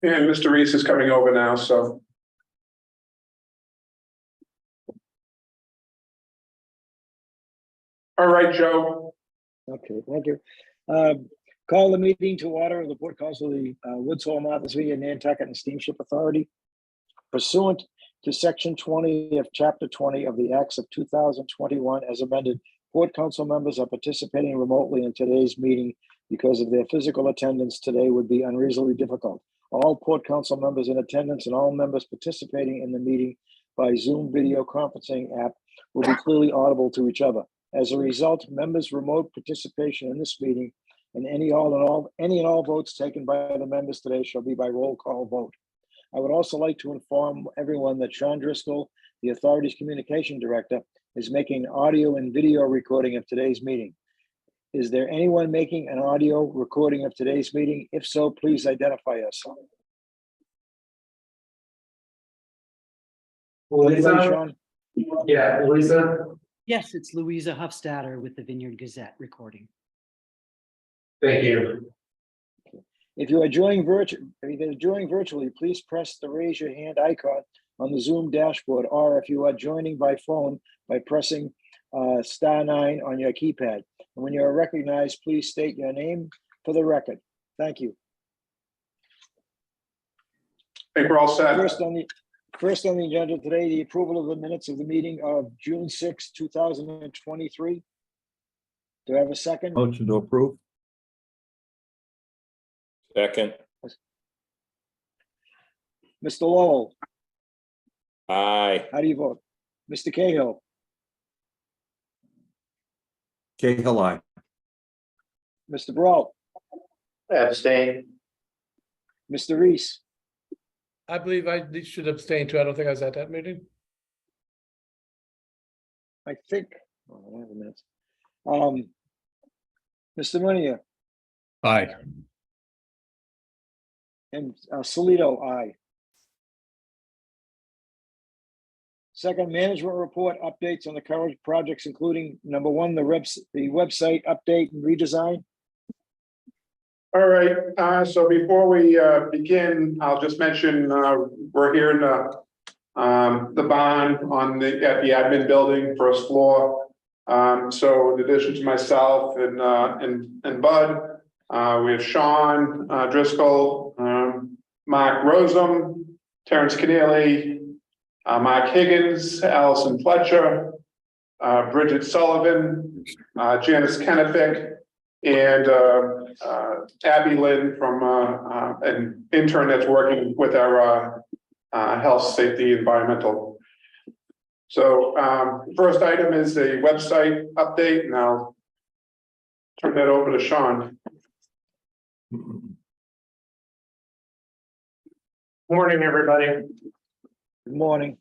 And Mr. Reese is coming over now, so. All right, Joe. Okay, thank you. Call the meeting to order of the Port Council of the Woods Hole, Martha's Vineyard, Nantucket and Steamship Authority. Pursuant to Section 20 of Chapter 20 of the Acts of 2021 as amended, Port Council members are participating remotely in today's meeting because of their physical attendance today would be unreasonably difficult. All Port Council members in attendance and all members participating in the meeting by Zoom video conferencing app will be clearly audible to each other. As a result, members' remote participation in this meeting and any and all votes taken by the members today shall be by roll call vote. I would also like to inform everyone that Sean Driscoll, the authority's communication director, is making an audio and video recording of today's meeting. Is there anyone making an audio recording of today's meeting? If so, please identify yourself. Louisa? Sean? Yeah, Louisa. Yes, it's Louisa Hofstadter with the Vineyard Gazette recording. Thank you. If you are joining virtually, please press the raise your hand icon on the Zoom dashboard, or if you are joining by phone, by pressing *9 on your keypad. And when you are recognized, please state your name for the record. Thank you. I think we're all set. First on the agenda today, the approval of the minutes of the meeting of June 6, 2023. Do I have a second? Motion to approve. Second. Mr. Lowell, Aye. how do you vote? Mr. Cahill, Cahill, aye. Mr. Brault, Abstain. Mr. Reese, I believe I should abstain too. I don't think I was at that meeting. I think, oh, I have a minute. Mr. Munier Aye. and Solito, aye. Second, management report updates on the current projects, including number one, the website update and redesign. All right, so before we begin, I'll just mention we're here in the barn at the admin building, first floor. So in addition to myself and Bud, we have Sean Driscoll, Mark Rosum, Terrence Keneally, Mark Higgins, Allison Fletcher, Bridget Sullivan, Janice Kennefic, and Abby Lynn from an intern that's working with our health, safety, environmental. So first item is a website update, and I'll turn that over to Sean. Morning, everybody. Good morning.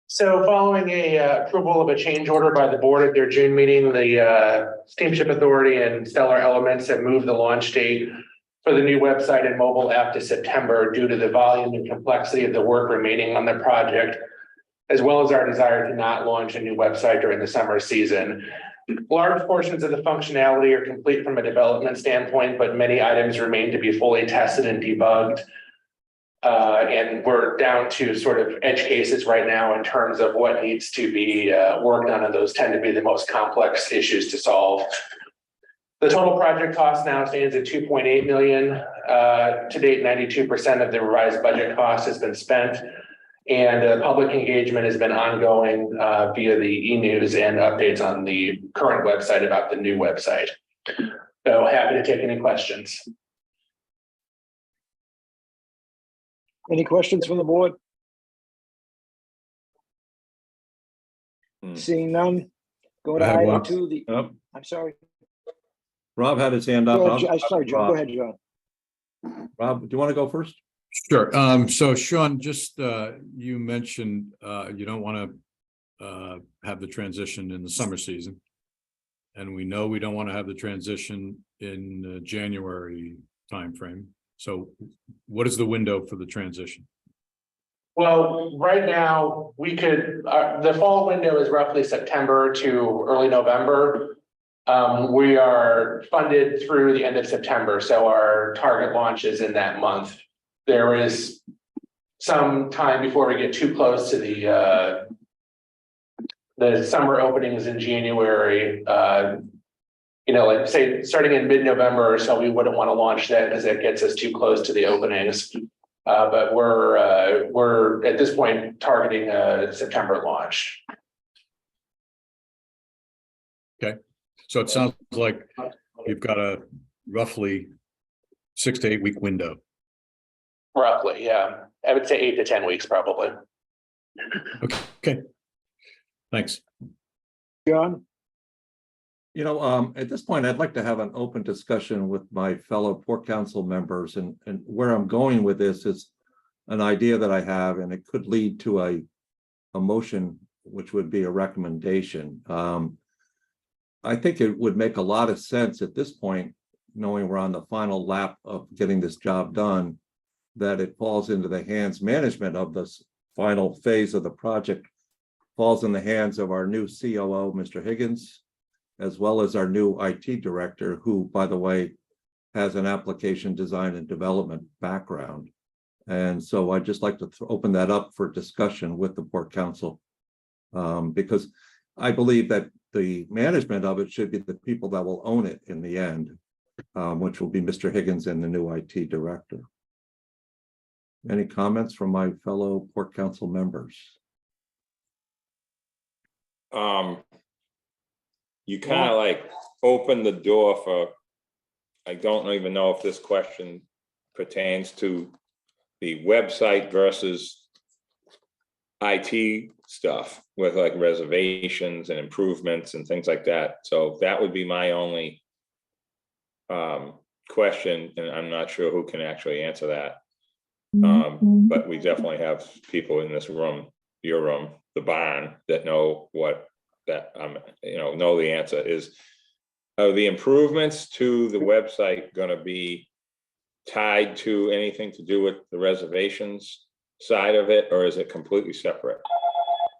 So following a approval of a change order by the board at their June meeting, the Steamship Authority and Stellar Elements have moved the launch date for the new website and mobile app to September due to the volume and complexity of the work remaining on the project, as well as our desire to not launch a new website during the summer season. Large portions of the functionality are complete from a development standpoint, but many items remain to be fully tested and debugged. And we're down to sort of edge cases right now in terms of what needs to be worked on, and those tend to be the most complex issues to solve. The total project cost now stands at $2.8 million. To date, 92% of the revised budget cost has been spent, and public engagement has been ongoing via the e-news and updates on the current website about the new website. So happy to take any questions. Any questions from the board? Seeing none, go to I have item one. 2. Yep. I'm sorry. Rob had his hand up. I'm sorry, John. Go ahead, John. Rob, do you want to go first? Sure. So Sean, just you mentioned you don't want to have the transition in the summer season. And we know we don't want to have the transition in the January timeframe. So what is the window for the transition? Well, right now, we could, the fall window is roughly September to early November. We are funded through the end of September, so our target launch is in that month. There is some time before we get too close to the summer openings in January. Like say, starting in mid-November or so, we wouldn't want to launch that because it gets us too close to the openings. But we're at this point targeting a September launch. So it sounds like you've got a roughly 6 to 8 week window. Roughly, yeah. I would say 8 to 10 weeks, probably. Okay. Thanks. John? At this point, I'd like to have an open discussion with my fellow Port Council members, and where I'm going with this is an idea that I have, and it could lead to a motion, which would be a recommendation. I think it would make a lot of sense at this point, knowing we're on the final lap of getting this job done, that it falls into the hands management of this final phase of the project, falls in the hands of our new COO, Mr. Higgins, as well as our new IT director, who, by the way, has an application design and development background. And so I'd just like to open that up for discussion with the Port Council, because I believe that the management of it should be the people that will own it in the end, which will be Mr. Higgins and the new IT director. Any comments from my fellow Port Council members? You kind of like open the door for, I don't even know if this question pertains to the website versus IT stuff with like reservations and improvements and things like that. So that would be my only question, and I'm not sure who can actually answer that. But we definitely have people in this room, your room, the barn, that know what that know the answer is. Are the improvements to the website going to be tied to anything to do with the reservations side of it, or is it completely separate?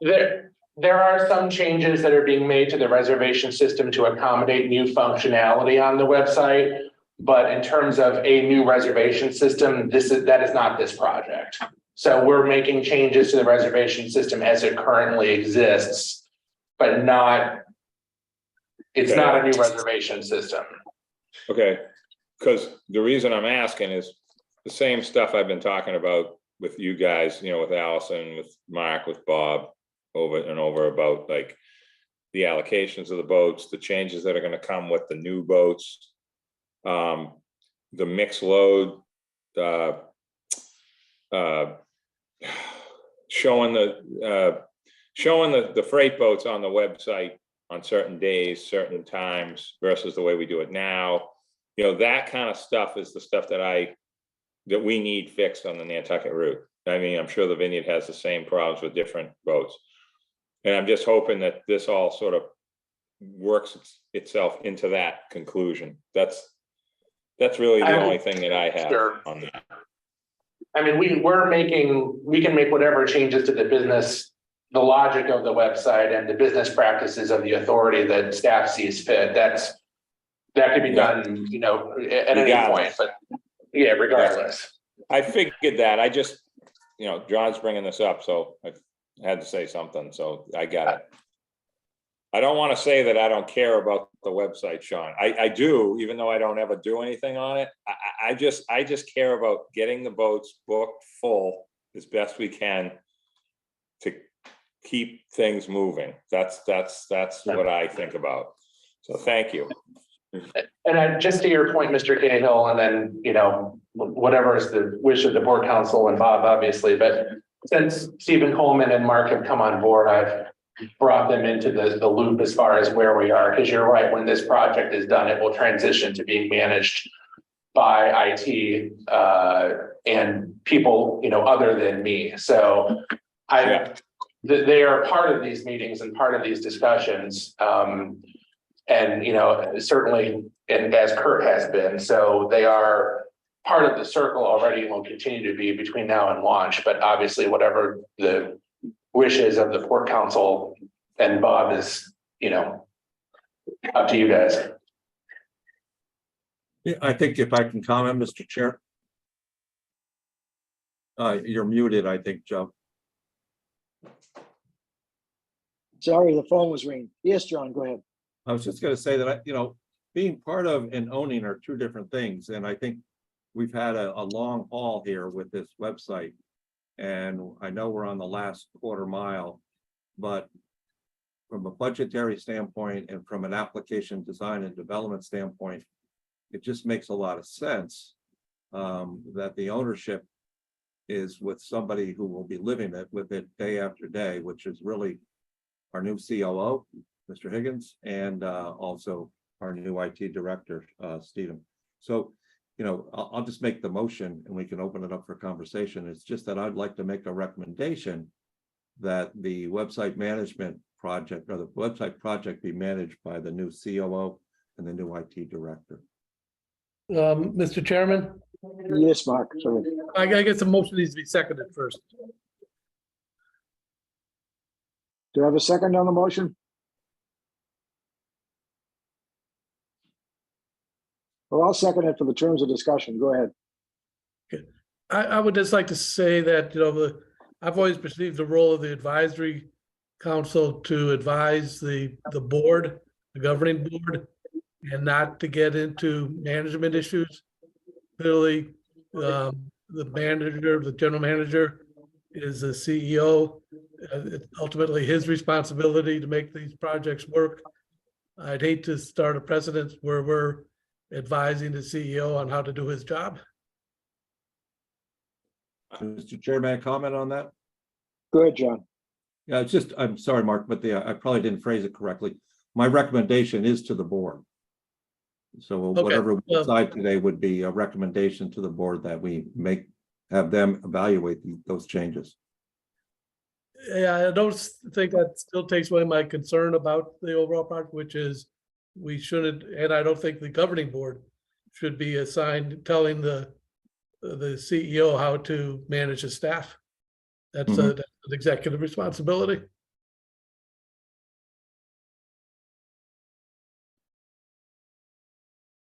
There are some changes that are being made to the reservation system to accommodate new functionality on the website. But in terms of a new reservation system, that is not this project. So we're making changes to the reservation system as it currently exists, but it's not a new reservation system. Okay, because the reason I'm asking is the same stuff I've been talking about with you guys, with Allison, with Mark, with Bob, over and over about like the allocations of the boats, the changes that are going to come with the new boats, the mixed load, showing the freight boats on the website on certain days, certain times versus the way we do it now. That kind of stuff is the stuff that we need fixed on the Nantucket route. I mean, I'm sure the Vineyard has the same problems with different boats. And I'm just hoping that this all sort of works itself into that conclusion. That's really the only thing that I have on that. I mean, we can make whatever changes to the business, the logic of the website and the business practices of the authority that staff sees fit. That could be done, at any point, but yeah, regardless. I figured that. I just, John's bringing this up, so I had to say something, so I got it. I don't want to say that I don't care about the website, Sean. I do, even though I don't ever do anything on it. I just care about getting the boats booked full as best we can to keep things moving. That's what I think about. So thank you. And just to your point, Mr. Cahill, and then, whatever is the wish of the board council and Bob, obviously, but since Stephen Coleman and Mark have come on board, I've brought them into the loop as far as where we are, because you're right, when this project is done, it will transition to being managed by IT and people, other than me. So they are part of these meetings and part of these discussions. And, certainly, and as Kurt has been, so they are part of the circle already and will continue to be between now and launch. But obviously, whatever the wishes of the Port Council and Bob is, Up to you guys. Yeah, I think if I can comment, Mr. Chair. You're muted, I think, Joe. Sorry, the phone was ringing. Yes, John, go ahead. I was just gonna say that, being part of and owning are two different things, and I think we've had a long haul here with this website. And I know we're on the last quarter mile, but from a budgetary standpoint and from an application design and development standpoint, it just makes a lot of sense that the ownership is with somebody who will be living it with it day after day, which is really our new COO, Mr. Higgins, and also our new IT director, Stephen. So, I'll just make the motion and we can open it up for conversation. It's just that I'd like to make a recommendation that the website management project or the website project be managed by the new COO and the new IT director. Mr. Chairman, Yes, Mark, sorry. I guess the motion needs to be seconded first. Do I have a second on the motion? Well, I'll second it for the terms of discussion. Go ahead. I would just like to say that, I've always perceived the role of the advisory council to advise the board, the governing board, and not to get into management issues. Clearly, the manager, the general manager is the CEO. It's ultimately his responsibility to make these projects work. I'd hate to start a precedent where we're advising the CEO on how to do his job. Mr. Chair, may I comment on that? Go ahead, John. Yeah, it's just, I'm sorry, Mark, but I probably didn't phrase it correctly. My recommendation is to the board. So Okay, whatever we decide today would be a recommendation to the board that we have them evaluate those changes. Yeah, I don't think that still takes away my concern about the overall project, which is we shouldn't, and I don't think the governing board should be assigned telling the CEO how to manage his staff. That's an executive responsibility.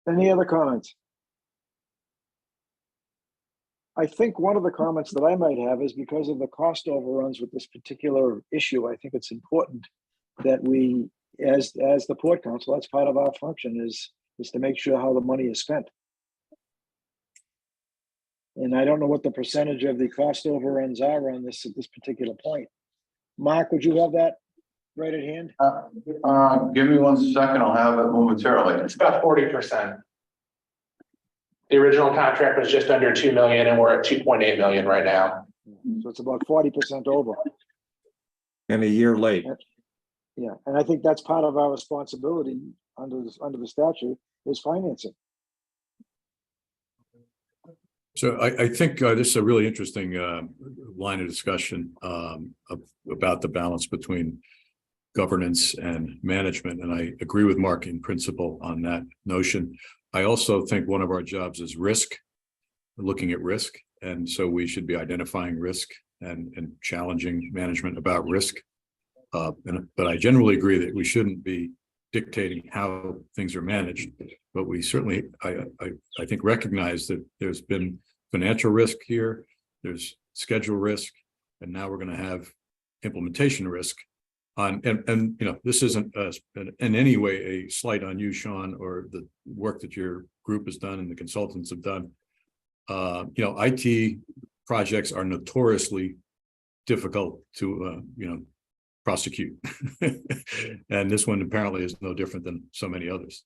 Any other comments? I think one of the comments that I might have is because of the cost overruns with this particular issue, I think it's important that we, as the port council, that's part of our function is to make sure how the money is spent. And I don't know what the percentage of the cost overruns are on this at this particular point. Mark, would you have that right at hand? Give me 1 second, I'll have it momentarily. It's about 40%. The original contract was just under 2 million and we're at 2.8 million right now. So it's about 40% over. And a year late. Yeah, and I think that's part of our responsibility under the statute is financing. So I think this is a really interesting line of discussion about the balance between governance and management. And I agree with Mark in principle on that notion. I also think one of our jobs is risk, looking at risk. And so we should be identifying risk and challenging management about risk. But I generally agree that we shouldn't be dictating how things are managed. But we certainly, I think, recognize that there's been financial risk here, there's schedule risk, and now we're going to have implementation risk. And this isn't in any way a slight on you, Sean, or the work that your group has done and the consultants have done. IT projects are notoriously difficult to prosecute, and this one apparently is no different than so many others.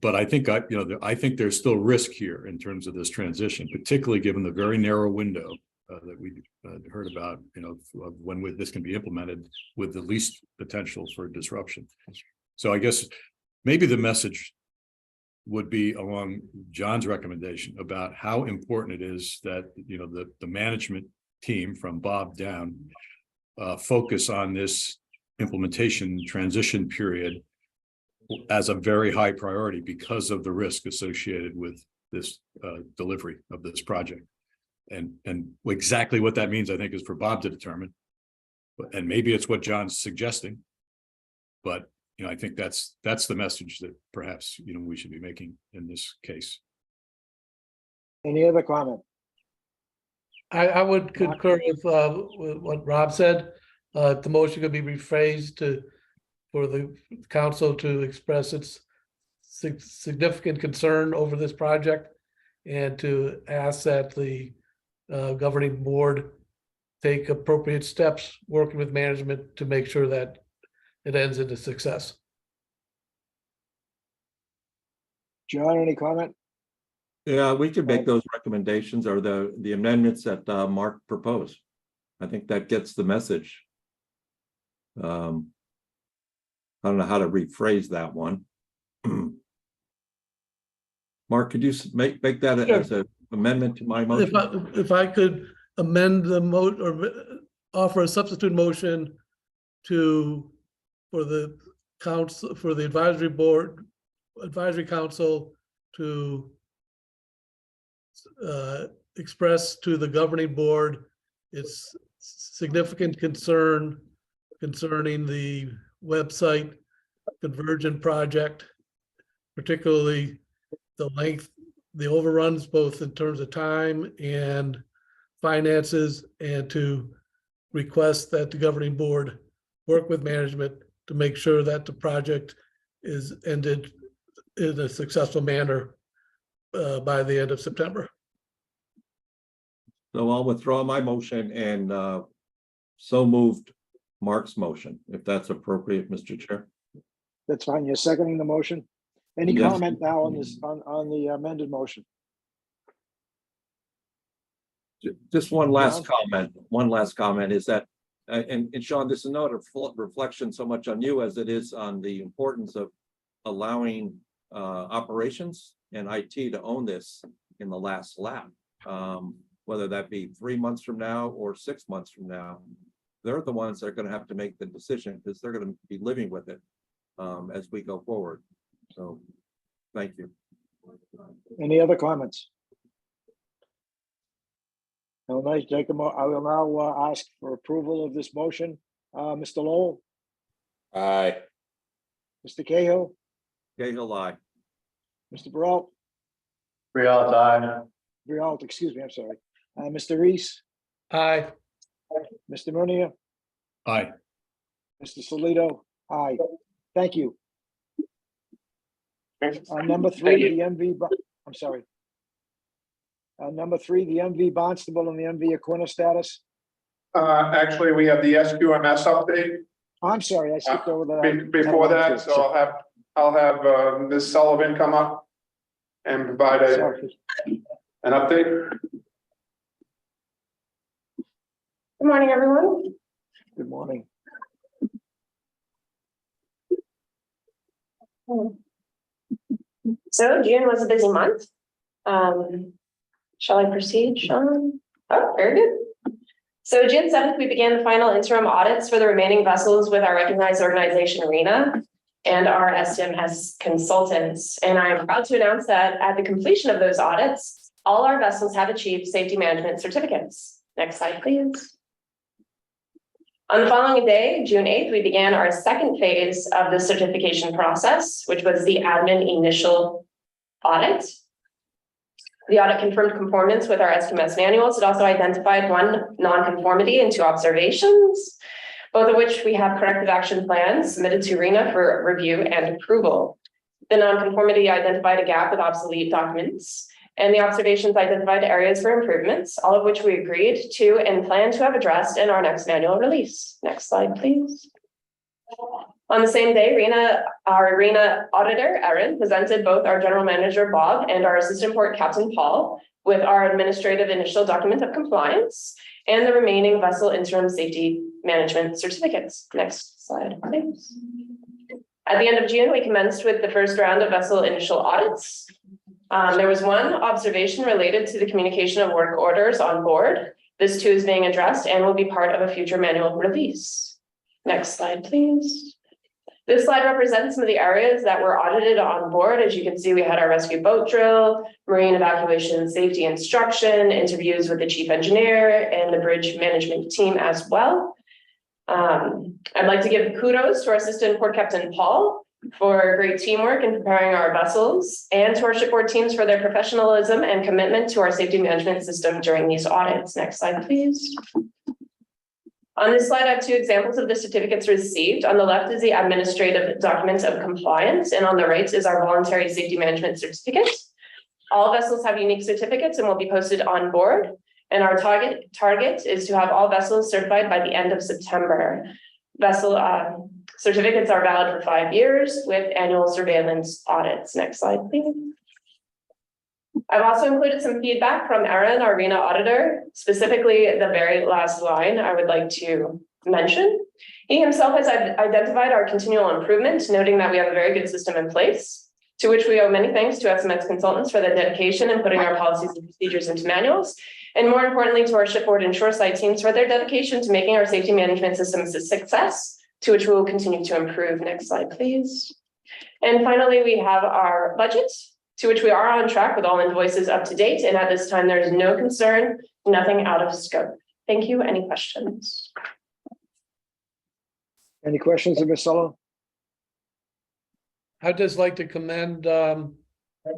But I think I think there's still risk here in terms of this transition, particularly given the very narrow window that we heard about, of when this can be implemented with the least potential for disruption. So I guess maybe the message would be along John's recommendation about how important it is that the management team from Bob down focus on this implementation transition period as a very high priority because of the risk associated with this delivery of this project. And exactly what that means, I think, is for Bob to determine. And maybe it's what John's suggesting. But I think that's the message that perhaps, we should be making in this case. Any other comment? I would concur with what Rob said. The motion could be rephrased for the council to express its significant concern over this project and to ask that the governing board take appropriate steps, working with management to make sure that it ends in a success. John, any comment? Yeah, we could make those recommendations or the amendments that Mark proposed. I think that gets the message. I don't know how to rephrase that one. Mark, could you make that as an amendment to my motion? If I could amend the or offer a substitute motion for the council, for the advisory council to express to the governing board its significant concern concerning the website conversion project, particularly the length, the overruns, both in terms of time and finances, and to request that the governing board work with management to make sure that the project is ended in a successful manner by the end of September. So I'll withdraw my motion and so moved Mark's motion, if that's appropriate, Mr. Chair. That's fine. You're seconding the motion. Any Yes. comment now on this, on the amended motion? Just one last comment is that, and Sean, this is not a full reflection so much on you as it is on the importance of allowing operations and IT to own this in the last lap. Whether that be 3 months from now or 6 months from now, they're the ones that are going to have to make the decision because they're going to be living with it as we go forward. So, thank you. Any other comments? I will now ask for approval of this motion. Mr. Lowell, Aye. Mr. Cahill, Cahill, aye. Mr. Peralta, Brielle, aye. Brialt, excuse me, I'm sorry. Mr. Reese, Aye. Mr. Murnia, Aye. Mr. Solito, aye. Thank you. Number Thank three, you. the MV, I'm sorry. Number three, the MV Bonstable and the MV Aquina status. Actually, we have the SQMS update. Oh, I'm sorry, I skipped over that. Before that, so I'll have Ms. Sullivan come up and provide Sorry. an update. Good morning, everyone. Good morning. So June was a busy month. Shall I proceed, Sean? Oh, very good. So June 7th, we began the final interim audits for the remaining vessels with our recognized organization, RENA, and our STMS consultants. And I am proud to announce that at the completion of those audits, all our vessels have achieved safety management certificates. Next slide, please. On the following day, June 8th, we began our second phase of the certification process, which was the admin initial audit. The audit confirmed conformance with our SQMS manuals. It also identified one nonconformity and 2 observations, both of which we have corrective action plans submitted to RENA for review and approval. The nonconformity identified a gap with obsolete documents, and the observations identified areas for improvements, all of which we agreed to and plan to have addressed in our next manual release. Next slide, please. On the same day, our RENA auditor, Erin, presented both our general manager, Bob, and our assistant port captain, Paul, with our administrative initial document of compliance and the remaining vessel interim safety management certificates. Next slide, please. At the end of June, we commenced with the first round of vessel initial audits. There was one observation related to the communication of work orders on board. This too is being addressed and will be part of a future manual release. Next slide, please. This slide represents some of the areas that were audited on board. As you can see, we had our rescue boat drill, marine evacuation safety instruction, interviews with the chief engineer and the bridge management team as well. I'd like to give kudos to our Assistant Port Captain Paul for great teamwork in preparing our vessels, and to our shipboard teams for their professionalism and commitment to our safety management system during these audits. Next slide, please. On this slide, I have two examples of the certificates received. On the left is the administrative document of compliance, and on the right is our voluntary safety management certificate. All vessels have unique certificates and will be posted on board. And our target is to have all vessels certified by the end of September. Vessel certificates are valid for 5 years with annual surveillance audits. Next slide, please. I've also included some feedback from Aaron, our RENA auditor, specifically the very last line I would like to mention. He himself has identified our continual improvement, noting that we have a very good system in place, to which we owe many thanks to SMS consultants for their dedication in putting our policies and procedures into manuals, and more importantly, to our shipboard and shoreside teams for their dedication to making our safety management systems a success, to which we will continue to improve. Next slide, please. And finally, we have our budget, to which we are on track with all invoices up to date. And at this time, there is no concern, nothing out of scope. Thank you. Any questions? Any questions of Ms. Sullivan? I'd just like to commend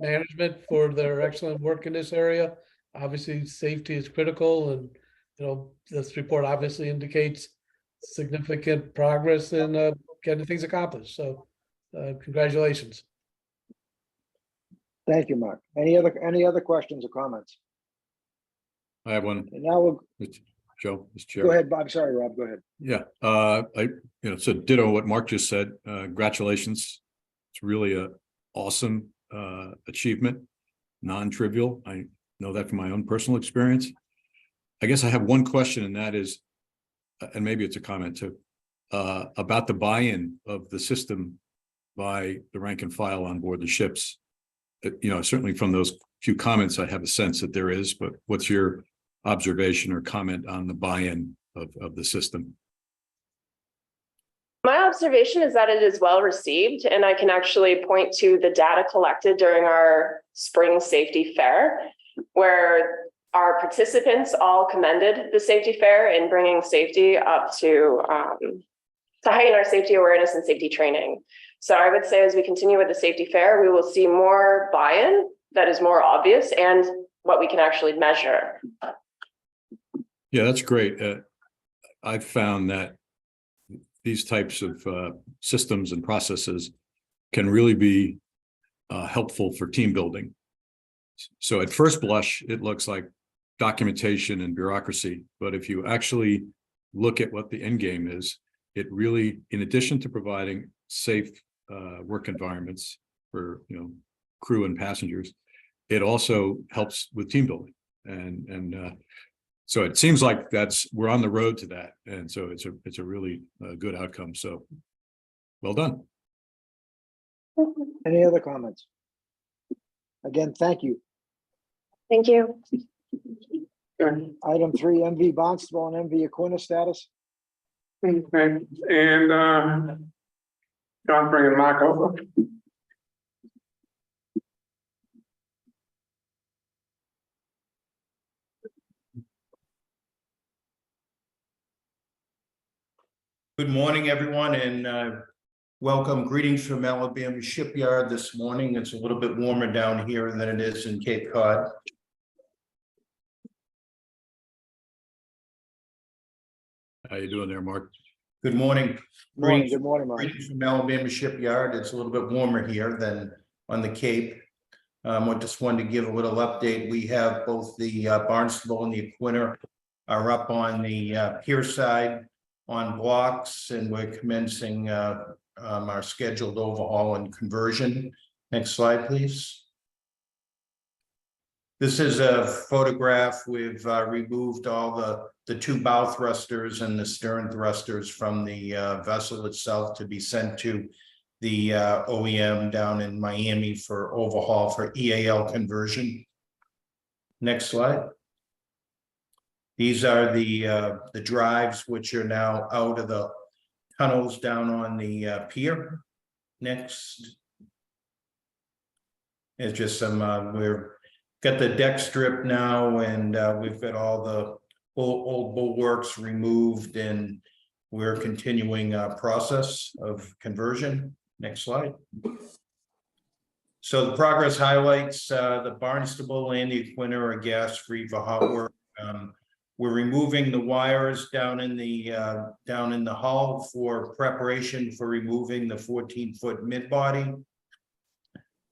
management for their excellent work in this area. Obviously, safety is critical, and this report obviously indicates significant progress in getting things accomplished. So, congratulations. Thank you, Mark. Any other questions or comments? I have one. And now we'll Joe, Mr. Chair. go ahead, Bob. Sorry, Rob, go ahead. Yeah, so ditto what Mark just said. Congratulations. It's really a awesome achievement, non-trivial. I know that from my own personal experience. I guess I have one question, and that is, and maybe it's a comment too, about the buy-in of the system by the rank and file on board the ships. Certainly from those few comments, I have a sense that there is, but what's your observation or comment on the buy-in of the system? My observation is that it is well received, and I can actually point to the data collected during our spring safety fair, where our participants all commended the safety fair in bringing safety up to heighten our safety awareness and safety training. So I would say as we continue with the safety fair, we will see more buy-in that is more obvious and what we can actually measure. Yeah, that's great. I've found that these types of systems and processes can really be helpful for team building. So at first blush, it looks like documentation and bureaucracy, but if you actually look at what the end game is, it really, in addition to providing safe work environments for crew and passengers, it also helps with team building, and so it seems like we're on the road to that, and so it's a really good outcome. So, well done. Any other comments? Again, thank you. Thank you. Item 3, MV Barnstable and MV Aquina status. Okay, and John bringing Mark over. Good morning, everyone, and welcome. Greetings from Alabama Shipyard this morning. It's a little bit warmer down here than it is in Cape Cod. How you doing there, Mark? Good morning. Good morning, Mark. Greetings from Alabama Shipyard. It's a little bit warmer here than on the Cape. I just wanted to give a little update. We have both the Barnstable and the Aquina are up on the pier side on blocks, and we're commencing our scheduled overhaul and conversion. Next slide, please. This is a photograph. We've removed all the two bow thrusters and the stern thrusters from the vessel itself to be sent to the OEM down in Miami for overhaul for EAL conversion. Next slide. These are the drives which are now out of the tunnels down on the pier. Next. It's just some, we're got the deck strip now, and we've got all the old bulwarks removed, and we're continuing process of conversion. Next slide. So the progress highlights, the Barnstable and the Aquinnah are gas-free for hot work. We're removing the wires down in the hull for preparation for removing the 14-foot mid-body.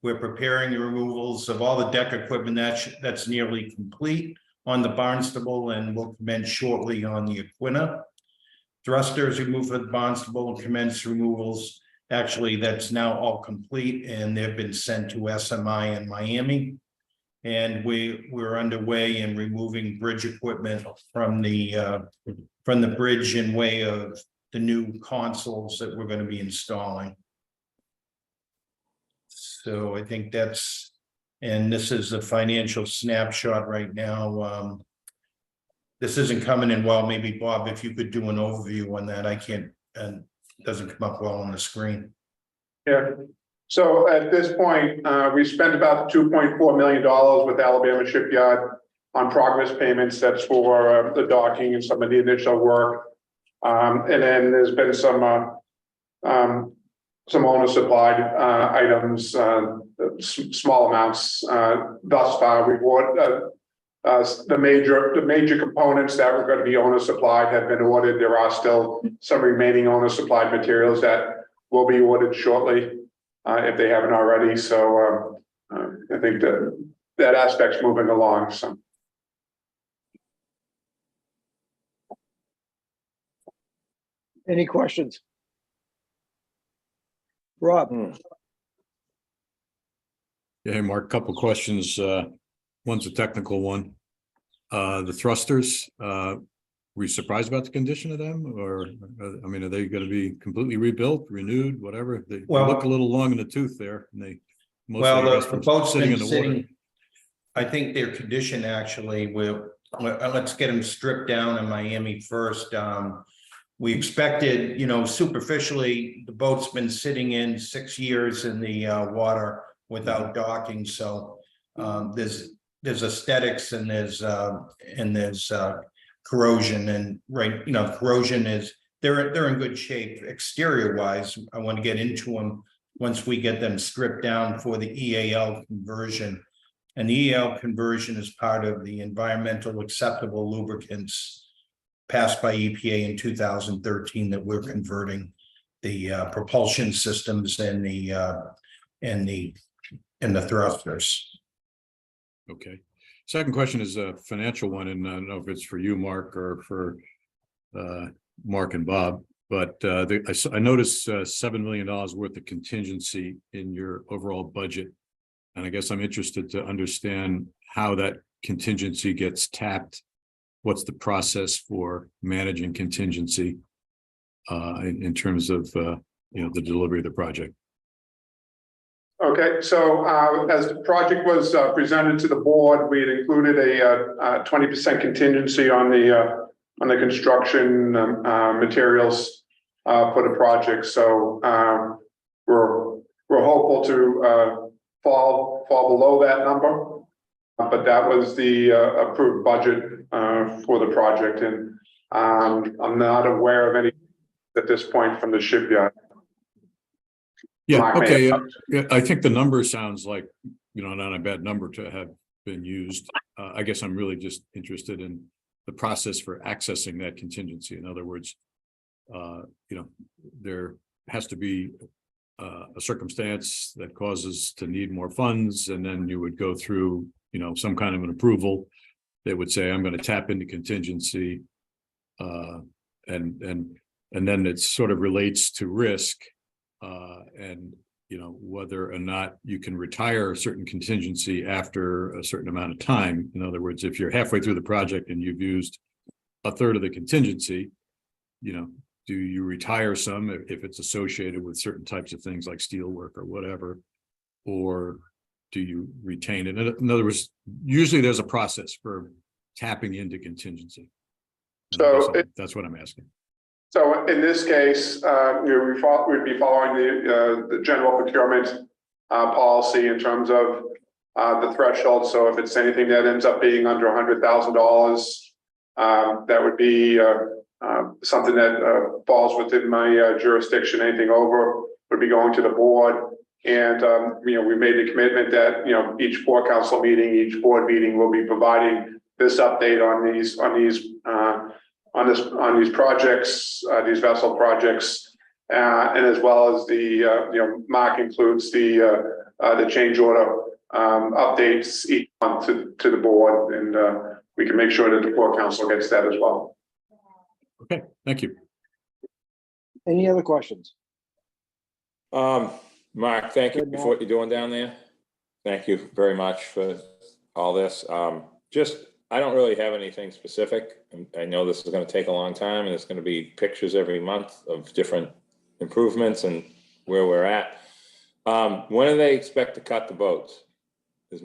We're preparing the removals of all the deck equipment that's nearly complete on the Barnstable and will commence shortly on the Aquinnah. Thrusters removed for the Barnstable and commence removals. Actually, that's now all complete and they've been sent to SMI in Miami. And we're underway in removing bridge equipment from the bridge in way of the new consoles that we're going to be installing. So I think that's, and this is a financial snapshot right now. This isn't coming in well. Maybe Bob, if you could do an overview on that. I can't, and it doesn't come up well on the screen. Yeah. So at this point, we spent about $2.4 million with Alabama Shipyard on progress payments. That's for the docking and some of the initial work. And then there's been some owner supplied items, small amounts thus far. We bought the major components that were going to be owner supplied have been ordered. There are still some remaining owner supplied materials that will be ordered shortly if they haven't already. So I think that aspect's moving along. So. Any questions? Rob? Yeah, hey, Mark, couple questions. One's a technical one. The thrusters, were you surprised about the condition of them? Or, I mean, are they going to be completely rebuilt, renewed, whatever? They look a little long in the tooth there. And they mostly, I guess, the boat's sitting been in the water. I think their condition actually will, let's get them stripped down in Miami first. We expected, superficially, the boat's been sitting in 6 years in the water without docking. So there's aesthetics and there's corrosion, and corrosion is, they're in good shape exterior wise. I want to get into them once we get them stripped down for the EAL conversion. And the EAL conversion is part of the environmental acceptable lubricants passed by EPA in 2013 that we're converting the propulsion systems and the thrusters. Okay. Second question is a financial one, and I don't know if it's for you, Mark, or for Mark and Bob, but I noticed $7 million worth of contingency in your overall budget. And I guess I'm interested to understand how that contingency gets tapped. What's the process for managing contingency in terms of the delivery of the project? Okay, so as the project was presented to the board, we had included a 20% contingency on the construction materials for the project. So we're hopeful to fall below that number, but that was the approved budget for the project, and I'm not aware of any at this point from the shipyard. Yeah, okay. I think the number sounds like, not a bad number to have been used. I guess I'm really just interested in the process for accessing that contingency. In other words, there has to be a circumstance that causes to need more funds, and then you would go through, some kind of an approval. They would say, I'm going to tap into contingency, and then it sort of relates to risk. And whether or not you can retire a certain contingency after a certain amount of time. In other words, if you're halfway through the project and you've used a third of the contingency, do you retire some if it's associated with certain types of things like steel work or whatever, or do you retain it? In other words, usually there's a process for tapping into contingency. So that's what I'm asking. So in this case, we'd be following the general procurement policy in terms of the threshold. So if it's anything that ends up being under $100,000, that would be something that falls within my jurisdiction. Anything over would be going to the board. And, we made the commitment that, each board council meeting, each board meeting will be providing this update on these projects, these vessel projects. And as well as the, Mark includes the change order updates each month to the board, and we can make sure that the board council gets that as well. Okay, thank you. Any other questions? Mark, thank you Good, for what you're doing down there. Thank you very much for all this. I don't really have anything specific. I know this is gonna take a long time, and it's gonna be pictures every month of different improvements and where we're at. When do they expect to cut the boats?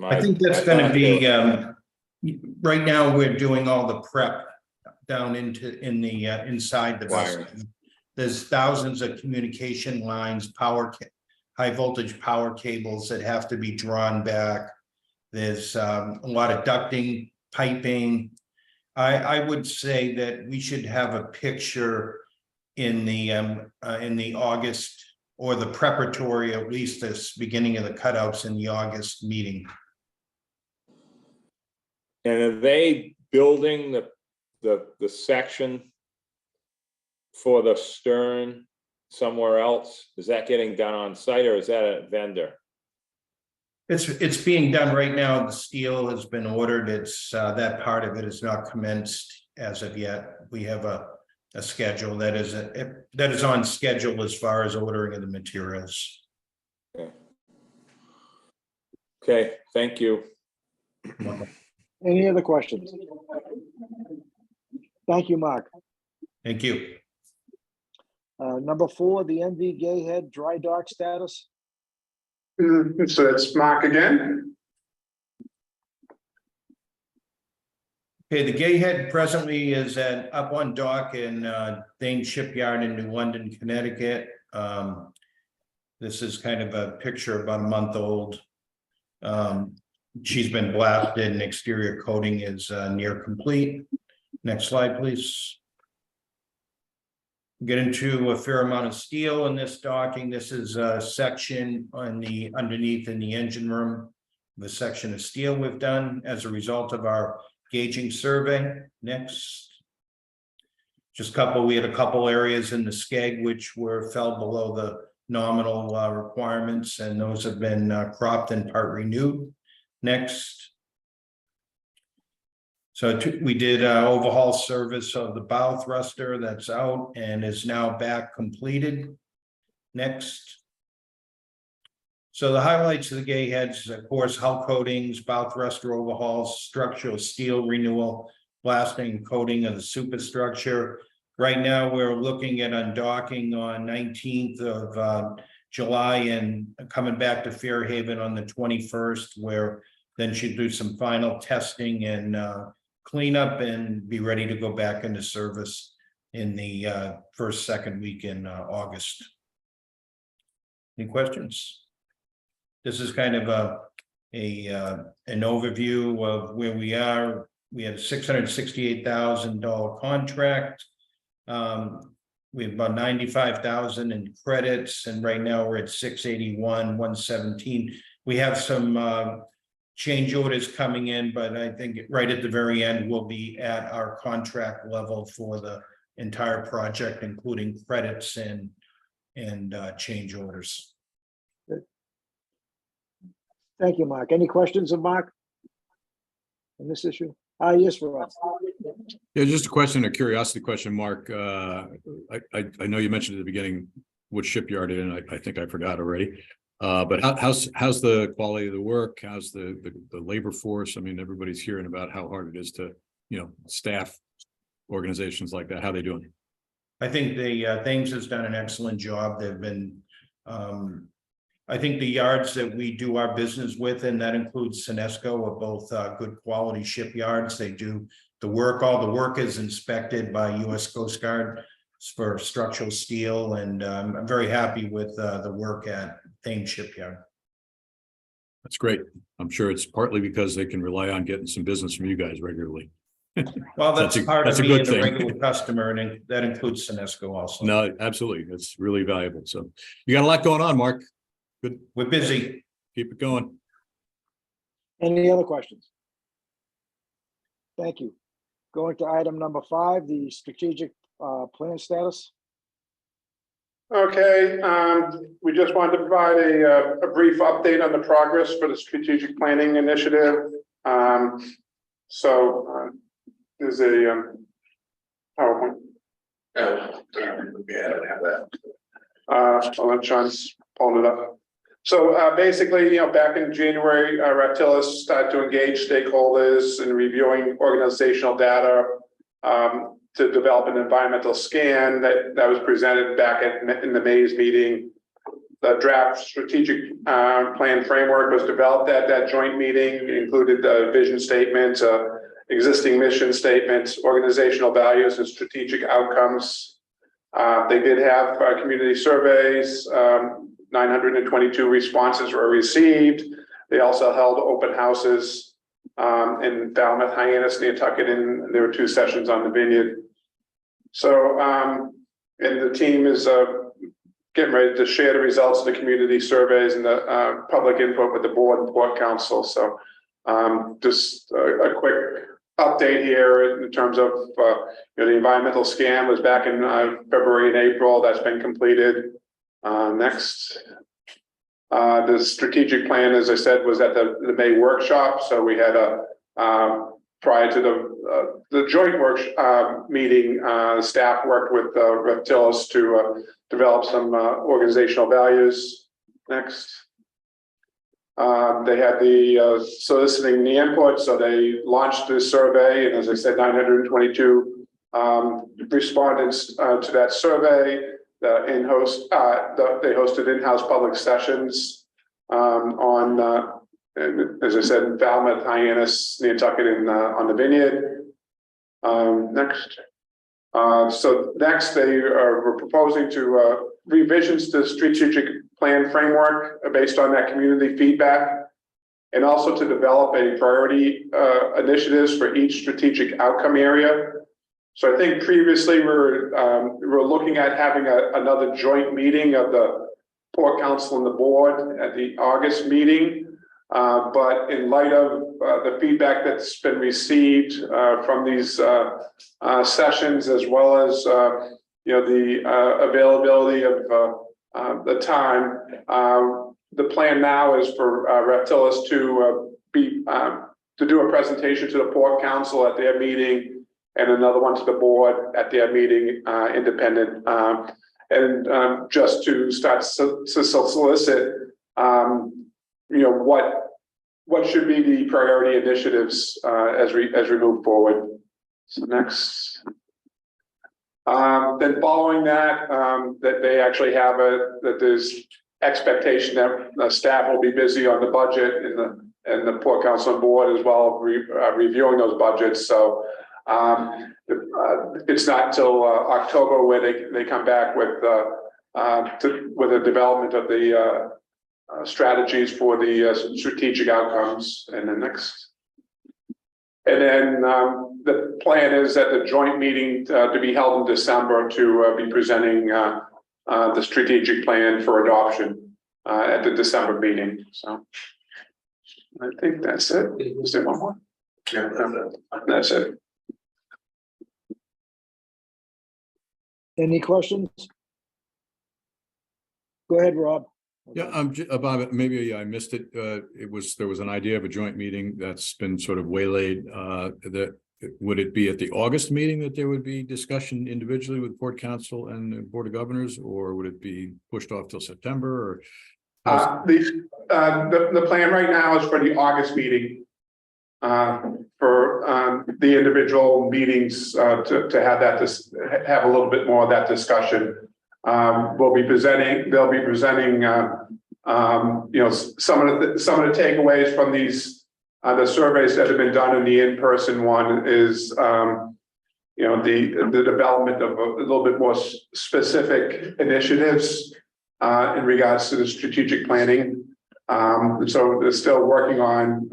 I think that's gonna be, right now, we're doing all the prep down inside the vessel. Wiring. There's thousands of communication lines, high voltage power cables that have to be drawn back. There's a lot of ducting, piping. I would say that we should have a picture in the August, or the preparatory, at least this beginning of the cutouts in the August meeting. And are they building the section for the stern somewhere else? Is that getting done on site, or is that a vendor? It's being done right now. The steel has been ordered. It's that part of it is not commenced as of yet. We have a schedule that is on schedule as far as ordering of the materials. Okay, thank you. Any other questions? Thank you, Mark. Thank you. Number 4, the MV Gayhead dry dock status. So that's Mark again. Okay, the Gayhead presently is up on dock in Thames Shipyard in New London, Connecticut. This is kind of a picture about a month old. She's been blasted and exterior coating is near complete. Next slide, please. Get into a fair amount of steel in this docking. This is a section underneath in the engine room. The section of steel we've done as a result of our gauging survey. Next. We had a couple areas in the skeg which fell below the nominal requirements, and those have been cropped and part renewed. Next. So we did overhaul service of the bow thruster that's out and is now back completed. Next. So the highlights of the Gayheads, of course, hull coatings, bow thruster overhauls, structural steel renewal, blasting and coating of the superstructure. Right now, we're looking at undocking on 19th of July and coming back to Fairhaven on the 21st, where then she'd do some final testing and cleanup and be ready to go back into service in the second week in August. Any questions? This is kind of an overview of where we are. We had a $668,000 contract. We have about 95,000 in credits, and right now we're at 681,117. We have some change orders coming in, but I think right at the very end, we'll be at our contract level for the entire project, including credits and change orders. Thank you, Mark. Any questions of Mark on this issue? Yes, Rob. Yeah, just a question, a curiosity question, Mark. I know you mentioned at the beginning which shipyard it in. I think I forgot already. But how's the quality of the work? How's the labor force? I mean, everybody's hearing about how hard it is to, staff organizations like that. How are they doing? I think the Thames has done an excellent job. They've been, I think the yards that we do our business with, and that includes Senesco, are both good quality shipyards. They do the work. All the work is inspected by U.S. Coast Guard for structural steel, and I'm very happy with the work at Thames Shipyard. That's great. I'm sure it's partly because they can rely on getting some business from you guys regularly. Well, that's part that's of a being good a thing. regular customer, and that includes Senesco also. No, absolutely. It's really valuable. So you got a lot going on, Mark. Good. We're busy. Keep it going. Any other questions? Thank you. Going to item number 5, the strategic plan status. Okay, we just wanted to provide a brief update on the progress for the strategic planning initiative. There's a PowerPoint. I'll let Sean's pulling it up. So basically, back in January, Reptilis started to engage stakeholders in reviewing organizational data to develop an environmental scan that was presented back in the May's meeting. The draft strategic plan framework was developed at that joint meeting, included the vision statement, existing mission statements, organizational values, and strategic outcomes. They did have community surveys. 922 responses were received. They also held open houses in Falmouth, Hyannis, Nantucket, and there were 2 sessions on the Vineyard. So, and the team is getting ready to share the results of the community surveys and the public input with the board and port council. So, just a quick update here in terms of the environmental scan was back in February and April. That's been completed. Next, the strategic plan, as I said, was at the May workshop. So we had a prior to the joint workshop meeting, staff worked with Reptilis to develop some organizational values. Next, they had the soliciting the input, so they launched this survey, and as I said, 922 respondents to that survey. They hosted in-house public sessions on, as I said, in Falmouth, Hyannis, Nantucket, and on the Vineyard. Next. So next, they were proposing to revisions to the strategic plan framework based on that community feedback, and also to develop a priority initiatives for each strategic outcome area. So I think previously we were looking at having another joint meeting of the Port Council and the board at the August meeting. But in light of the feedback that's been received from these sessions, as well as the availability of the time, the plan now is for Reptilis to do a presentation to the Port Council at their meeting, and another one to the board at their meeting, independent, and just to start to solicit, what should be the priority initiatives as we move forward. So next, then following that, that they actually have that there's expectation that the staff will be busy on the budget and the Port Council and board as well, reviewing those budgets. So it's not until October where they come back with the development of the strategies for the strategic outcomes. And the next, and then the plan is at the joint meeting to be held in December to be presenting the strategic plan for adoption at the December meeting. So I think that's it. Is there one more? Yeah, that's it. Any questions? Go ahead, Rob. Yeah, Bob, maybe I missed it. There was an idea of a joint meeting that's been sort of waylaid. Would it be at the August meeting that there would be discussion individually with Port Council and the Board of Governors, or would it be pushed off till September? Or the plan right now is for the August meeting, for the individual meetings to have that have a little bit more of that discussion. They'll be presenting some of the takeaways from these the surveys that have been done in the in-person one is the development of a little bit more specific initiatives in regards to the strategic planning. So they're still working on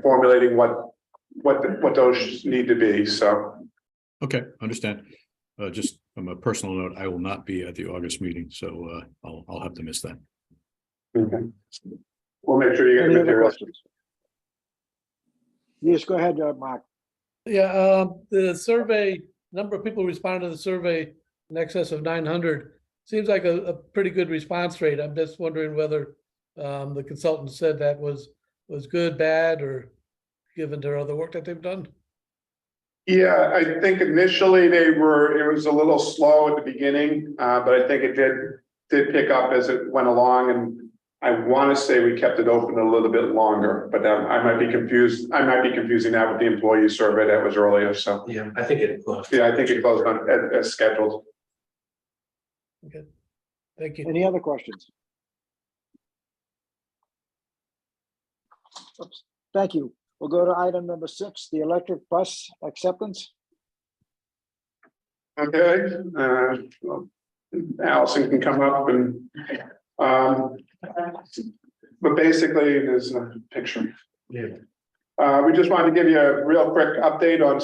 formulating what what those need to be, so. Okay, understand. Just from a personal note, I will not be at the August meeting, so I'll have to miss that. Okay. We'll make sure you get Any the other materials. questions? Yes, go ahead, Mark. Yeah, the survey, number of people responded to the survey in excess of 900. Seems like a pretty good response rate. I'm just wondering whether the consultant said that was good, bad, or given their other work that they've done. Yeah, I think initially it was a little slow at the beginning, but I think it did pick up as it went along, and I want to say we kept it open a little bit longer, but I might be confused. I might be confusing that with the employee survey that was earlier, so. Yeah, I think it closed. Yeah, I think it closed on as scheduled. Okay, thank you. Any other questions? Oops. Thank you. We'll go to item number 6, the electric bus acceptance. Okay, well, Allison can come up and, but basically there's a picture. Yeah. We just wanted to give you a real quick update on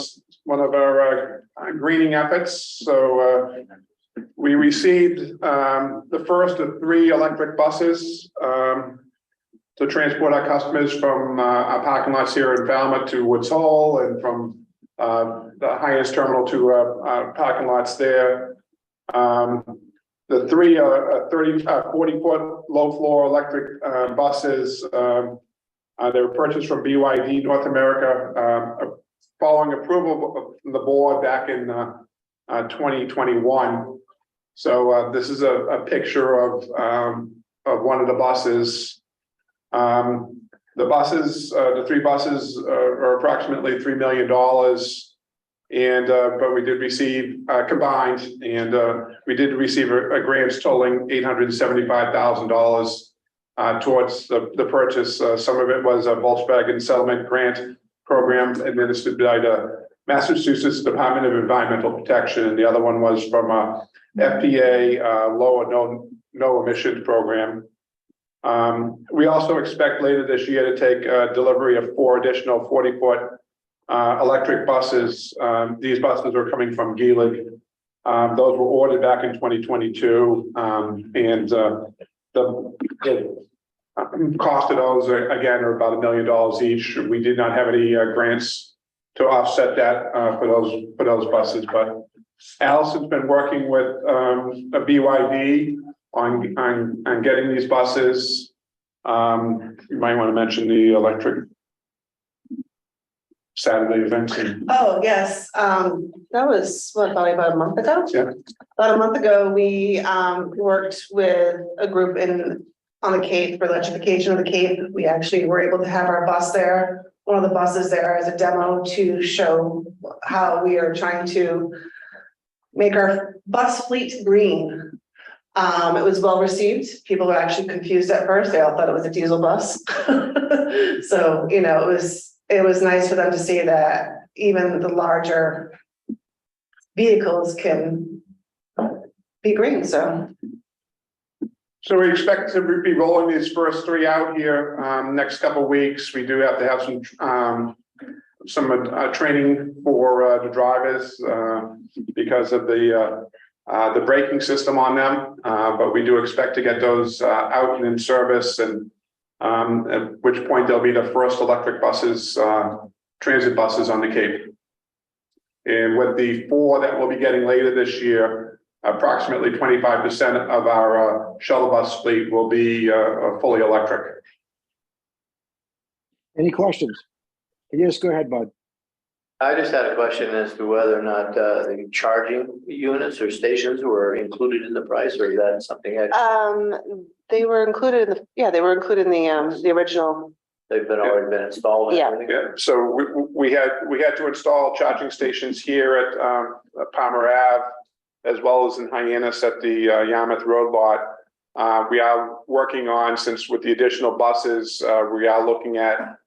one of our greening efforts. So we received the first of 3 electric buses to transport our customers from our parking lots here in Falmouth to Woods Hole, and from the highest terminal to parking lots there. The 3 are 40-foot low-floor electric buses. They were purchased from BYD North America following approval from the board back in 2021. So this is a picture of one of the buses. The buses, the 3 buses are approximately $3 million. And but we did receive combined, and we did receive a grant totaling $875,000 towards the purchase. Some of it was a Volkswagen settlement grant program administered by the Massachusetts Department of Environmental Protection, and the other one was from a FPA low or no emissions program. We also expect later this year to take delivery of 4 additional 40-foot electric buses. These buses are coming from Gielig. Those were ordered back in 2022, and the cost of those again are about $1 million each. We did not have any grants to offset that for those buses, but Allison's been working with a BYD on getting these buses. You might want to mention the electric Saturday events. Oh, yes, that was probably about a month ago. Yeah. About a month ago, we worked with a group on the Cape for electrification of the Cape. We actually were able to have our bus there, one of the buses there, as a demo to show how we are trying to make our bus fleet green. It was well received. People were actually confused at first. They all thought it was a diesel bus. So, you know, it was nice for them to see that even the larger vehicles can be green, so. So we expect to be rolling these first 3 out here next couple of weeks. We do have to have some training for the drivers because of the braking system on them, but we do expect to get those out and in service, and at which point they'll be the first electric buses, transit buses on the Cape. And with the 4 that we'll be getting later this year, approximately 25% of our shuttle bus fleet will be fully electric. Any questions? Yes, go ahead, Bud. I just had a question as to whether or not the charging units or stations were included in the price, or is that something extra? They were included in they were included in the original. They've already been installed and Yeah. everything? Yeah, so we had to install charging stations here at Palmer Ave, as well as in Hyannis at the Yarmouth Road lot. We are working on, since with the additional buses, we are looking at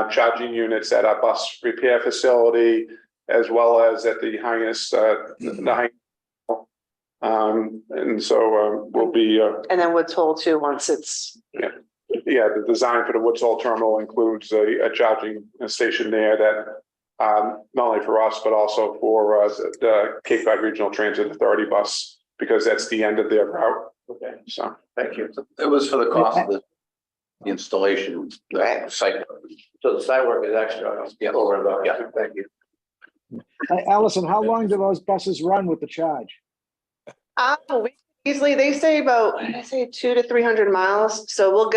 charging units at our bus repair facility, as well as at the Hyannis, and so we'll be. And then Woods Hole too, once it's. Yeah, the design for the Woods Hole terminal includes a charging station there that not only for us, but also for the Cape Cod Regional Transit Authority bus, because that's the end of their route. Okay, So, thank you. It was for the cost of the installation, the site. So the site work is extra, Yeah. over and above, yeah, thank you. Allison, how long do those buses run with the charge? We easily, they say about, I say 200 to 300 miles, so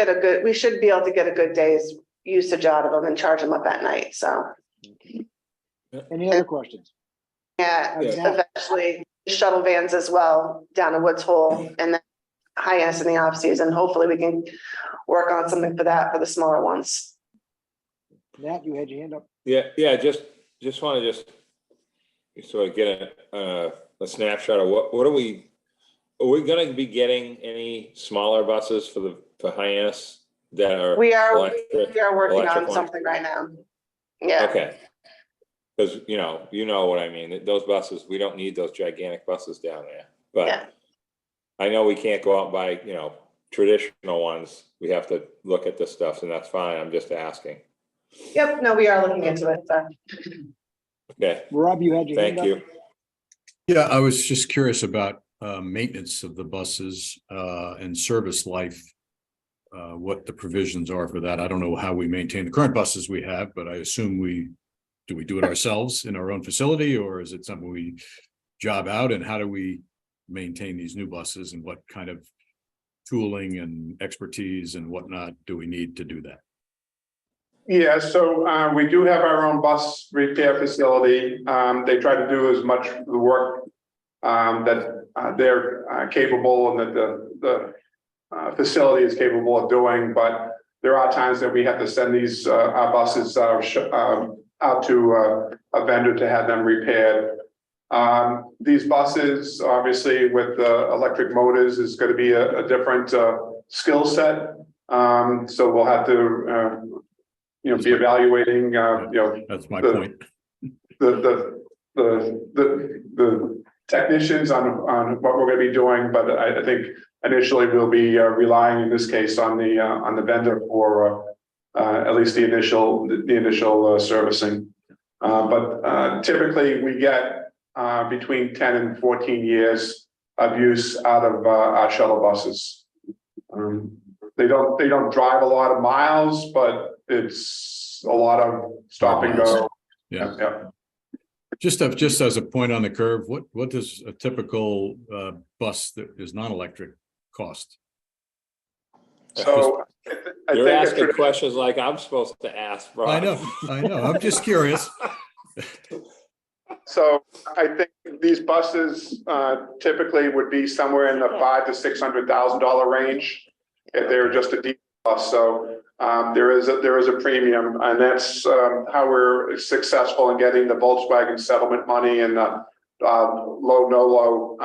we should be able to get a good day's usage out of them and charge them up at night, so. Any other questions? Yeah, Yeah. eventually shuttle vans as well down to Woods Hole and then Hyannis in the off season. Hopefully we can work on something for that for the smaller ones. Nat, you had your hand up. Yeah, just want to sort of get a snapshot of what are we going to be getting any smaller buses for Hyannis that are We are electric working on ones? something right now. Yeah. Okay. Because, you know what I mean, those buses, we don't need those gigantic buses down there, Yeah. but I know we can't go out and buy, traditional ones. We have to look at this stuff, and that's fine. I'm just asking. Yep, no, we are looking into it, so. Okay, Rob, you had your hand thank up. you. Yeah, I was just curious about maintenance of the buses and service life. What the provisions are for that. I don't know how we maintain the current buses we have, but I assume do we do it ourselves in our own facility, or is it something we job out? And how do we maintain these new buses, and what kind of tooling and expertise and whatnot do we need to do that? yeah, so we do have our own bus repair facility. They try to do as much of the work that they're capable and that the facility is capable of doing, but there are times that we have to send these our buses out to a vendor to have them repaired. These buses, obviously, with electric motors, is going to be a different skill set. So we'll have to, be evaluating. That's my point. The technicians on what we're going to be doing, but I think initially we'll be relying in this case on the vendor for at least the initial servicing. But typically we get between 10 and 14 years of use out of our shuttle buses. They don't drive a lot of miles, but it's a lot of stop and go. Yeah. Just as a point on the curve, what does a typical bus that is non-electric cost? So You're asking questions like I'm supposed to ask, bro. I know. I'm just curious. So I think these buses typically would be somewhere in the $500,000 to $600,000 range if they were just a diesel bus. So there is a premium, and that's how we're successful in getting the Volkswagen settlement money and the low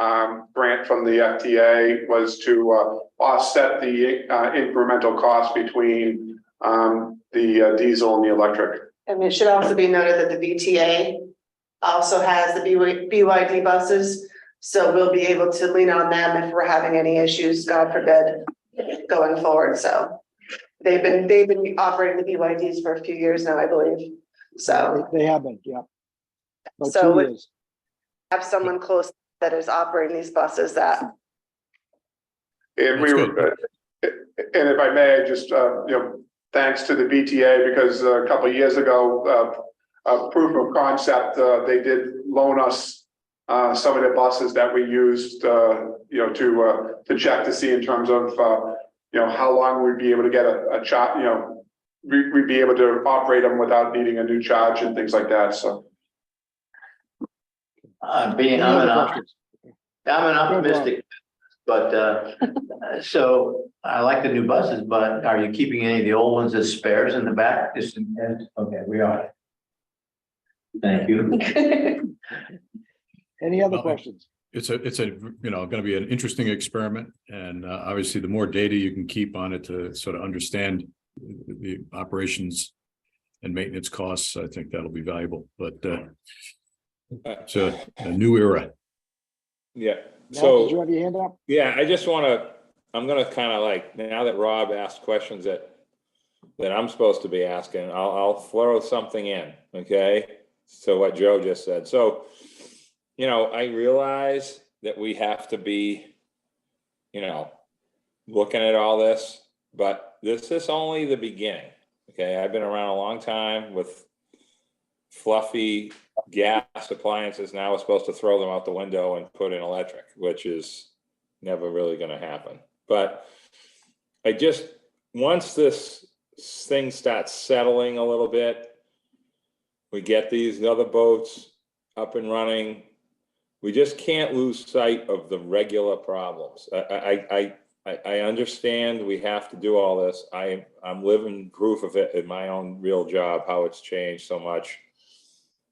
grant from the FTA was to offset the incremental cost between the diesel and the electric. And it should also be noted that the VTA also has the BYD buses. So we'll be able to lean on them if we're having any issues, God forbid, going forward. So they've been operating the BYDs for a few years now, I believe. So They have been, yeah. About So 2 years. have someone close that is operating these buses that. And we That's were, and if I may, just thanks to the VTA, because a couple of years ago, proof of concept, they did loan us some of the buses that we used, to check to see in terms of how long we'd be able to get a charge, we'd be able to operate them without needing a new charge and things like that. So. Any I'm other an questions? optimistic, but so I like the new buses, but are you keeping any of the old ones as spares in the back? Just in case? Okay, we are. Thank you. Any other Well, questions? It's going to be an interesting experiment, and obviously the more data you can keep on it to sort of understand the operations and maintenance costs, I think that'll be valuable, but it's a new era. Yeah, Matt, so. did you have your hand up? Yeah, I'm gonna kind of like, now that Rob asked questions that I'm supposed to be asking, I'll throw something in, okay? So what Joe just said. So, you know, I realize that we have to be, you know, looking at all this, but this is only the beginning. Okay, I've been around a long time with fluffy gas appliances. Now we're supposed to throw them out the window and put in electric, which is never really going to happen. But I just, once this thing starts settling a little bit, we get these other boats up and running, we just can't lose sight of the regular problems. I understand we have to do all this. I'm living proof of it in my own real job, how it's changed so much.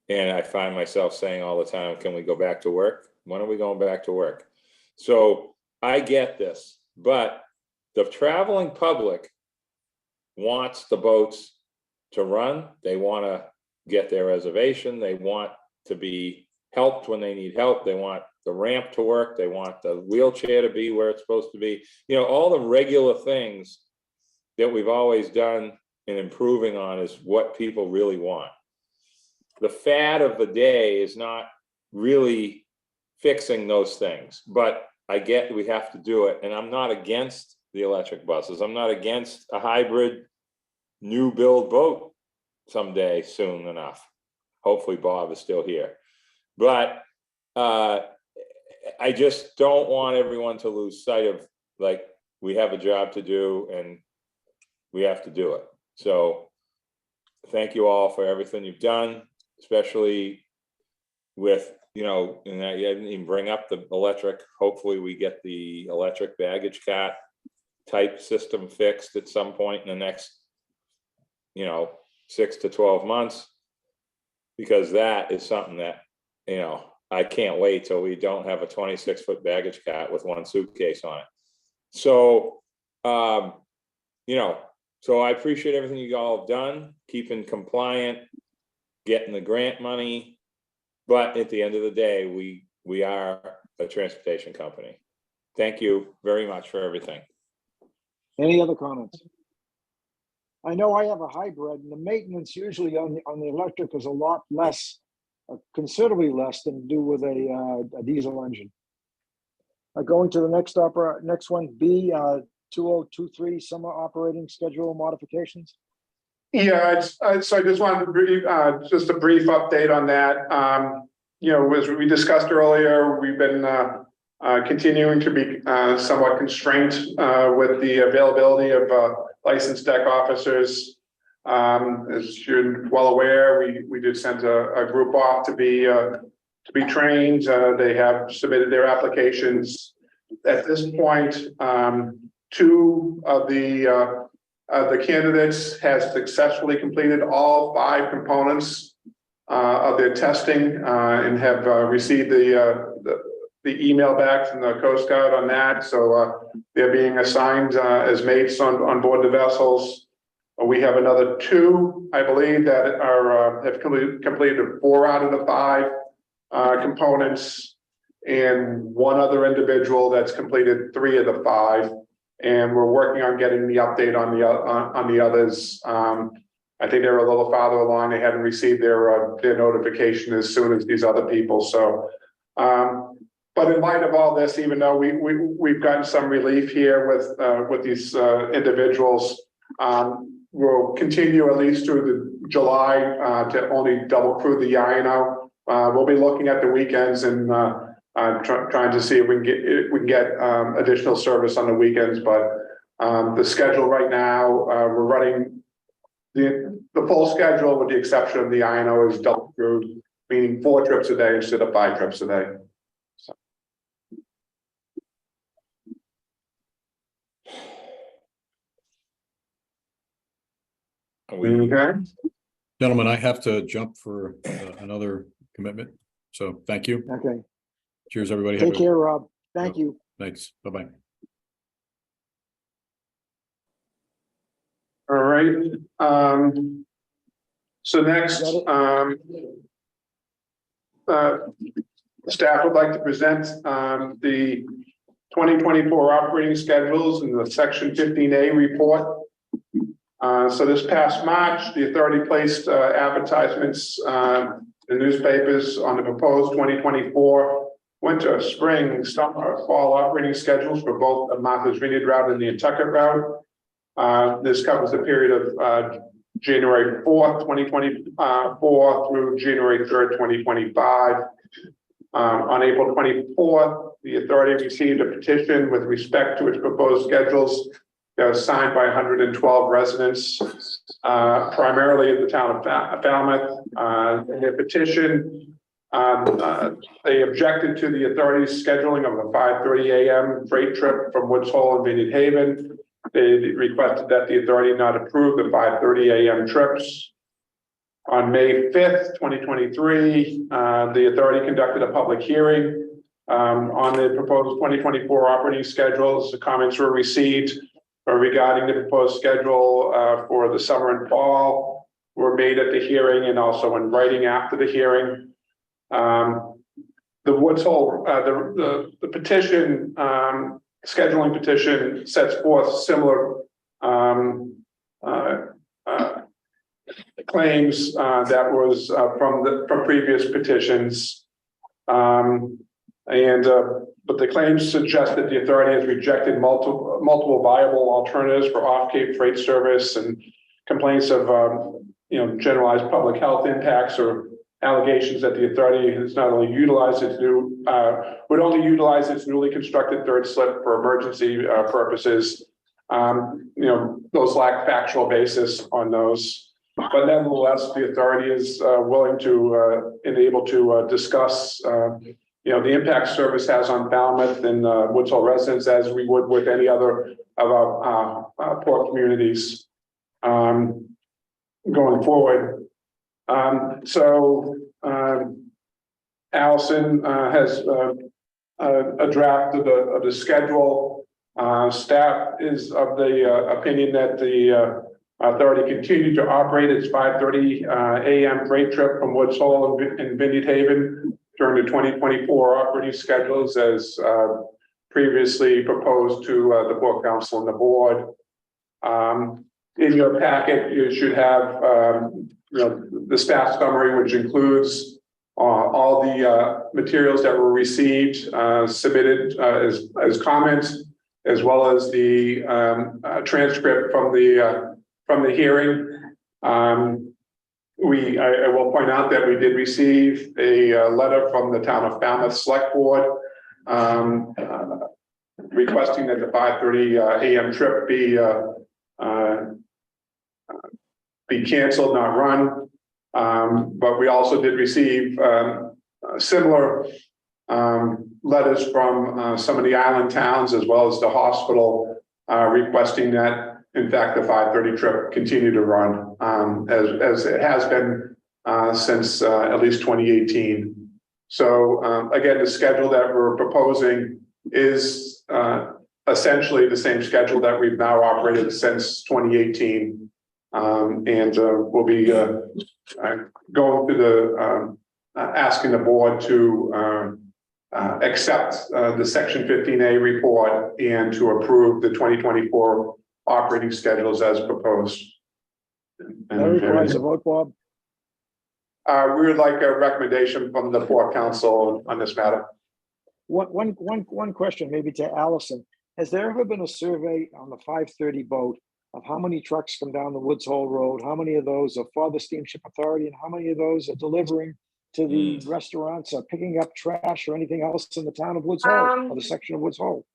And I find myself saying all the time, can we go back to work? When are we going back to work? So I get this, but the traveling public wants the boats to run. They want to get their reservation. They want to be helped when they need help. They want the ramp to work. They want the wheelchair to be where it's supposed to be. You know, all the regular things that we've always done and improving on is what people really want. The fad of the day is not really fixing those things, but I get we have to do it. And I'm not against the electric buses. I'm not against a hybrid new build boat someday soon enough. Hopefully Bob is still here. But I just don't want everyone to lose sight of, like, we have a job to do and we have to do it. So thank you all for everything you've done, especially with, you know, and I didn't even bring up the electric. Hopefully we get the electric baggage cat type system fixed at some point in the next, you know, 6 to 12 months, because that is something that, you know, I can't wait till we don't have a 26-foot baggage cat with one suitcase on it. So, you know, so I appreciate everything you all have done, keeping compliant, getting the grant money. But at the end of the day, we are a transportation company. Thank you very much for everything. Any other comments? I know I have a hybrid, and the maintenance usually on the electric is a lot less, considerably less than do with a diesel engine. Going to the next one, B, 2023 summer operating schedule modifications. Yeah, so I just wanted to brief, just a brief update on that. You know, as we discussed earlier, we've been continuing to be somewhat constrained with the availability of licensed deck officers. As you're well aware, we did send a group off to be trained. They have submitted their applications. At this point, 2 of the candidates has successfully completed all 5 components of their testing and have received the email back from the Coast Guard on that. So they're being assigned as mates on board the vessels. We have another 2, I believe, that have completed 4 out of the 5 components, and 1 other individual that's completed 3 of the 5. And we're working on getting the update on the others. I think they're a little farther along. They hadn't received their notification as soon as these other people. So, but in light of all this, even though we've gotten some relief here with these individuals, we'll continue at least through the July to only double crew the INO. We'll be looking at the weekends and trying to see if we can get additional service on the weekends. But the schedule right now, we're running the full schedule with the exception of the INO is double crewed, meaning 4 trips a day instead of 5 trips a day. So. Okay. Gentlemen, I have to jump for another commitment. So thank you. Okay. Cheers, everybody. Take care, Rob. Thank you. Thanks. Bye-bye. All right. So next, staff would like to present the 2024 operating schedules in the Section 15A report. So this past March, the authority placed advertisements the newspapers on the proposed 2024 winter, spring, summer, fall operating schedules for both the Martha's Vineyard route and the Nantucket route. This covers the period of January 4th, 2024 through January 3rd, 2025. On April 24th, the authority received a petition with respect to its proposed schedules that was signed by 112 residents, primarily in the town of Falmouth. In their petition, they objected to the authority's scheduling of a 5:30 a.m. freight trip from Woods Hole and Vineyard Haven. They requested that the authority not approve the 5:30 a.m. trips. On May 5th, 2023, the authority conducted a public hearing on the proposed 2024 operating schedules. The comments were received regarding the proposed schedule for the summer and fall were made at the hearing and also in writing after the hearing. The Woods Hole, the petition, scheduling petition sets forth similar claims that was from previous petitions. But the claims suggest that the authority has rejected multiple viable alternatives for off-Cape freight service and complaints of generalized public health impacts or allegations that the authority has not only utilized its would only utilize its newly constructed third slip for emergency purposes. Those lack factual basis on those. But nevertheless, the authority is willing to and able to discuss the impact service has on Falmouth and Woods Hole residents, as we would with any other of our port communities going forward. Allison has a draft of the schedule. Staff is of the opinion that the authority continued to operate its 5:30 a.m. freight trip from Woods Hole and Vineyard Haven during the 2024 operating schedules as previously proposed to the Port Council and the board. In your packet, you should have the staff summary, which includes all the materials that were received, submitted as comments, as well as the transcript from the hearing. I will point out that we did receive a letter from the town of Falmouth Select Board requesting that the 5:30 a.m. trip be canceled, not run. But we also did receive similar letters from some of the island towns, as well as the hospital, requesting that, in fact, the 5:30 trip continue to run as it has been since at least 2018. So again, the schedule that we're proposing is essentially the same schedule that we've now operated since 2018. We'll be going through the asking the board to accept the Section 15A report and to approve the 2024 operating schedules as proposed. That requires a vote, Bob. We would like a recommendation from the Port Council on this matter. One question maybe to Allison. Has there ever been a survey on the 5:30 boat of how many trucks come down the Woods Hole Road? How many of those are for the Steamship Authority and how many of those are delivering to the restaurants or picking up trash or anything else in the town of Woods Hole or the section of Woods Hole?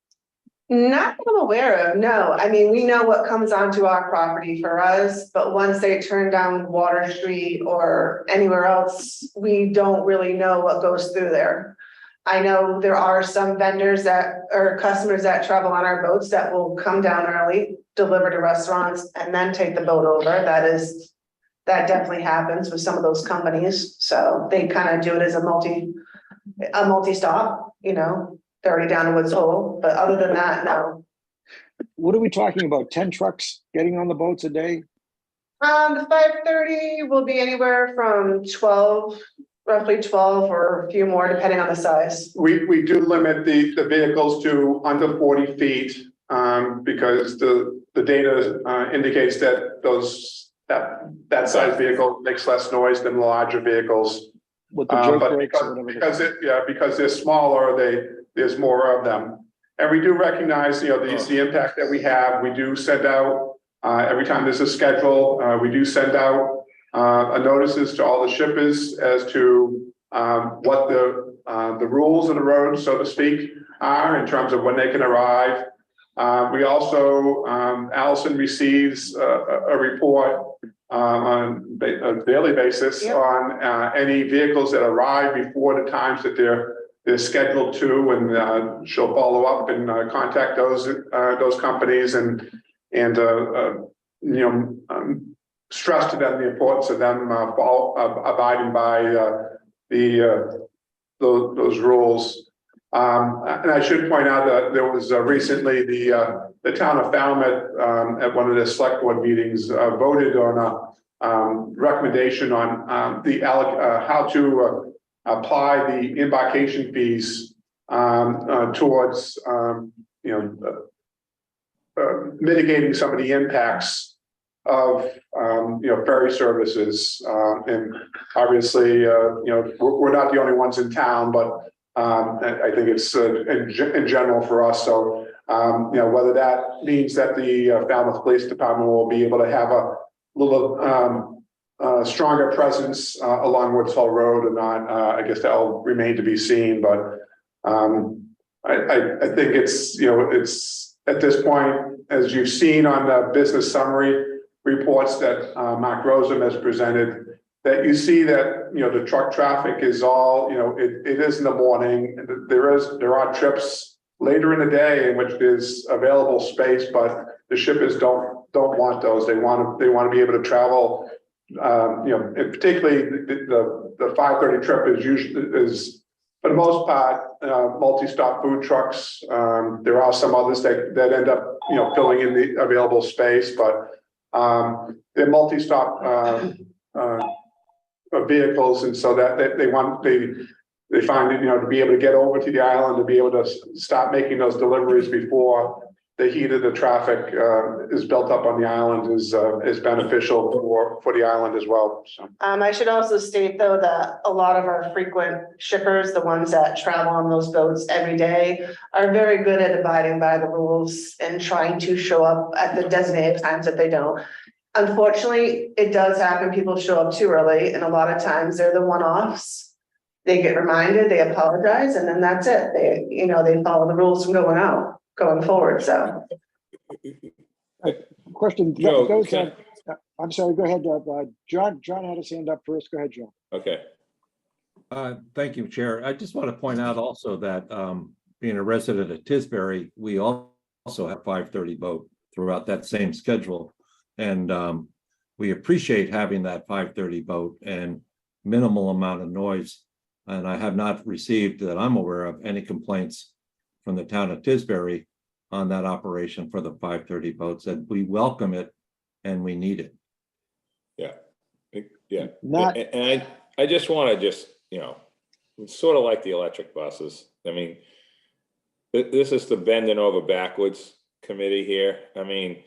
Not that I'm aware of, no. I mean, we know what comes onto our property for us, but once they turn down Water Street or anywhere else, we don't really know what goes through there. I know there are some vendors that or customers that travel on our boats that will come down early, deliver to restaurants, and then take the boat over. That definitely happens with some of those companies. So they kind of do it as a multi-stop, 30 down to Woods Hole, but other than that, no. What are we talking about? 10 trucks getting on the boats a day? The 5:30 will be anywhere from 12, roughly 12 or a few more, depending on the size. We do limit the vehicles to under 40 feet because the data indicates that that size vehicle makes less noise than larger vehicles. with the Jake But brakes or whatever. because they're smaller, there's more of them. And we do recognize, the impact that we have. We do send out, every time there's a schedule, we do send out a notices to all the shippers as to what the rules of the road, so to speak, are in terms of when they can arrive. We also, Allison receives a report on a daily basis on any vehicles that arrive before the times that they're scheduled to, and she'll follow up and contact those companies and stress to them the importance of them abiding by those rules. And I should point out that there was recently the town of Falmouth at one of the select board meetings voted on a recommendation on how to apply the embarkation fees towards mitigating some of the impacts of ferry services, and obviously we're not the only ones in town, but I think it's in general for us. So whether that means that the Falmouth Police Department will be able to have a little stronger presence along Woods Hole Road or not, I guess that'll remain to be seen. But I think it's it's at this point, as you've seen on the business summary reports that Mark Rosen has presented, that you see that the truck traffic is all it is in the morning. There are trips later in the day in which there's available space, but the shippers don't want those. They want to be able to travel. And particularly the 5:30 trip is for the most part multi-stop food trucks. There are some others that end up filling in the available space, but they're multi-stop vehicles, and so that they find to be able to get over to the island, to be able to start making those deliveries before the heat of the traffic is built up on the island is beneficial for the island as well. So I should also state though that a lot of our frequent shippers, the ones that travel on those boats every day, are very good at abiding by the rules and trying to show up at the designated times that they don't. Unfortunately, it does happen. People show up too early, and a lot of times they're the one-offs. They get reminded, they apologize, and then that's it. They follow the rules from going forward. So, Question. Joe, I'm sorry. Go ahead, John had his hand up first. Go ahead, John. Okay. Thank you, Chair. I just want to point out also that being a resident of Tisbury, we also have 5:30 boat throughout that same schedule. And we appreciate having that 5:30 boat and minimal amount of noise. And I have not received, that I'm aware of, any complaints from the town of Tisbury on that operation for the 5:30 boats. And we welcome it and we need it. Yeah. And I just want to it's sort of like the electric buses. I mean, this is the bending over backwards committee here. I mean,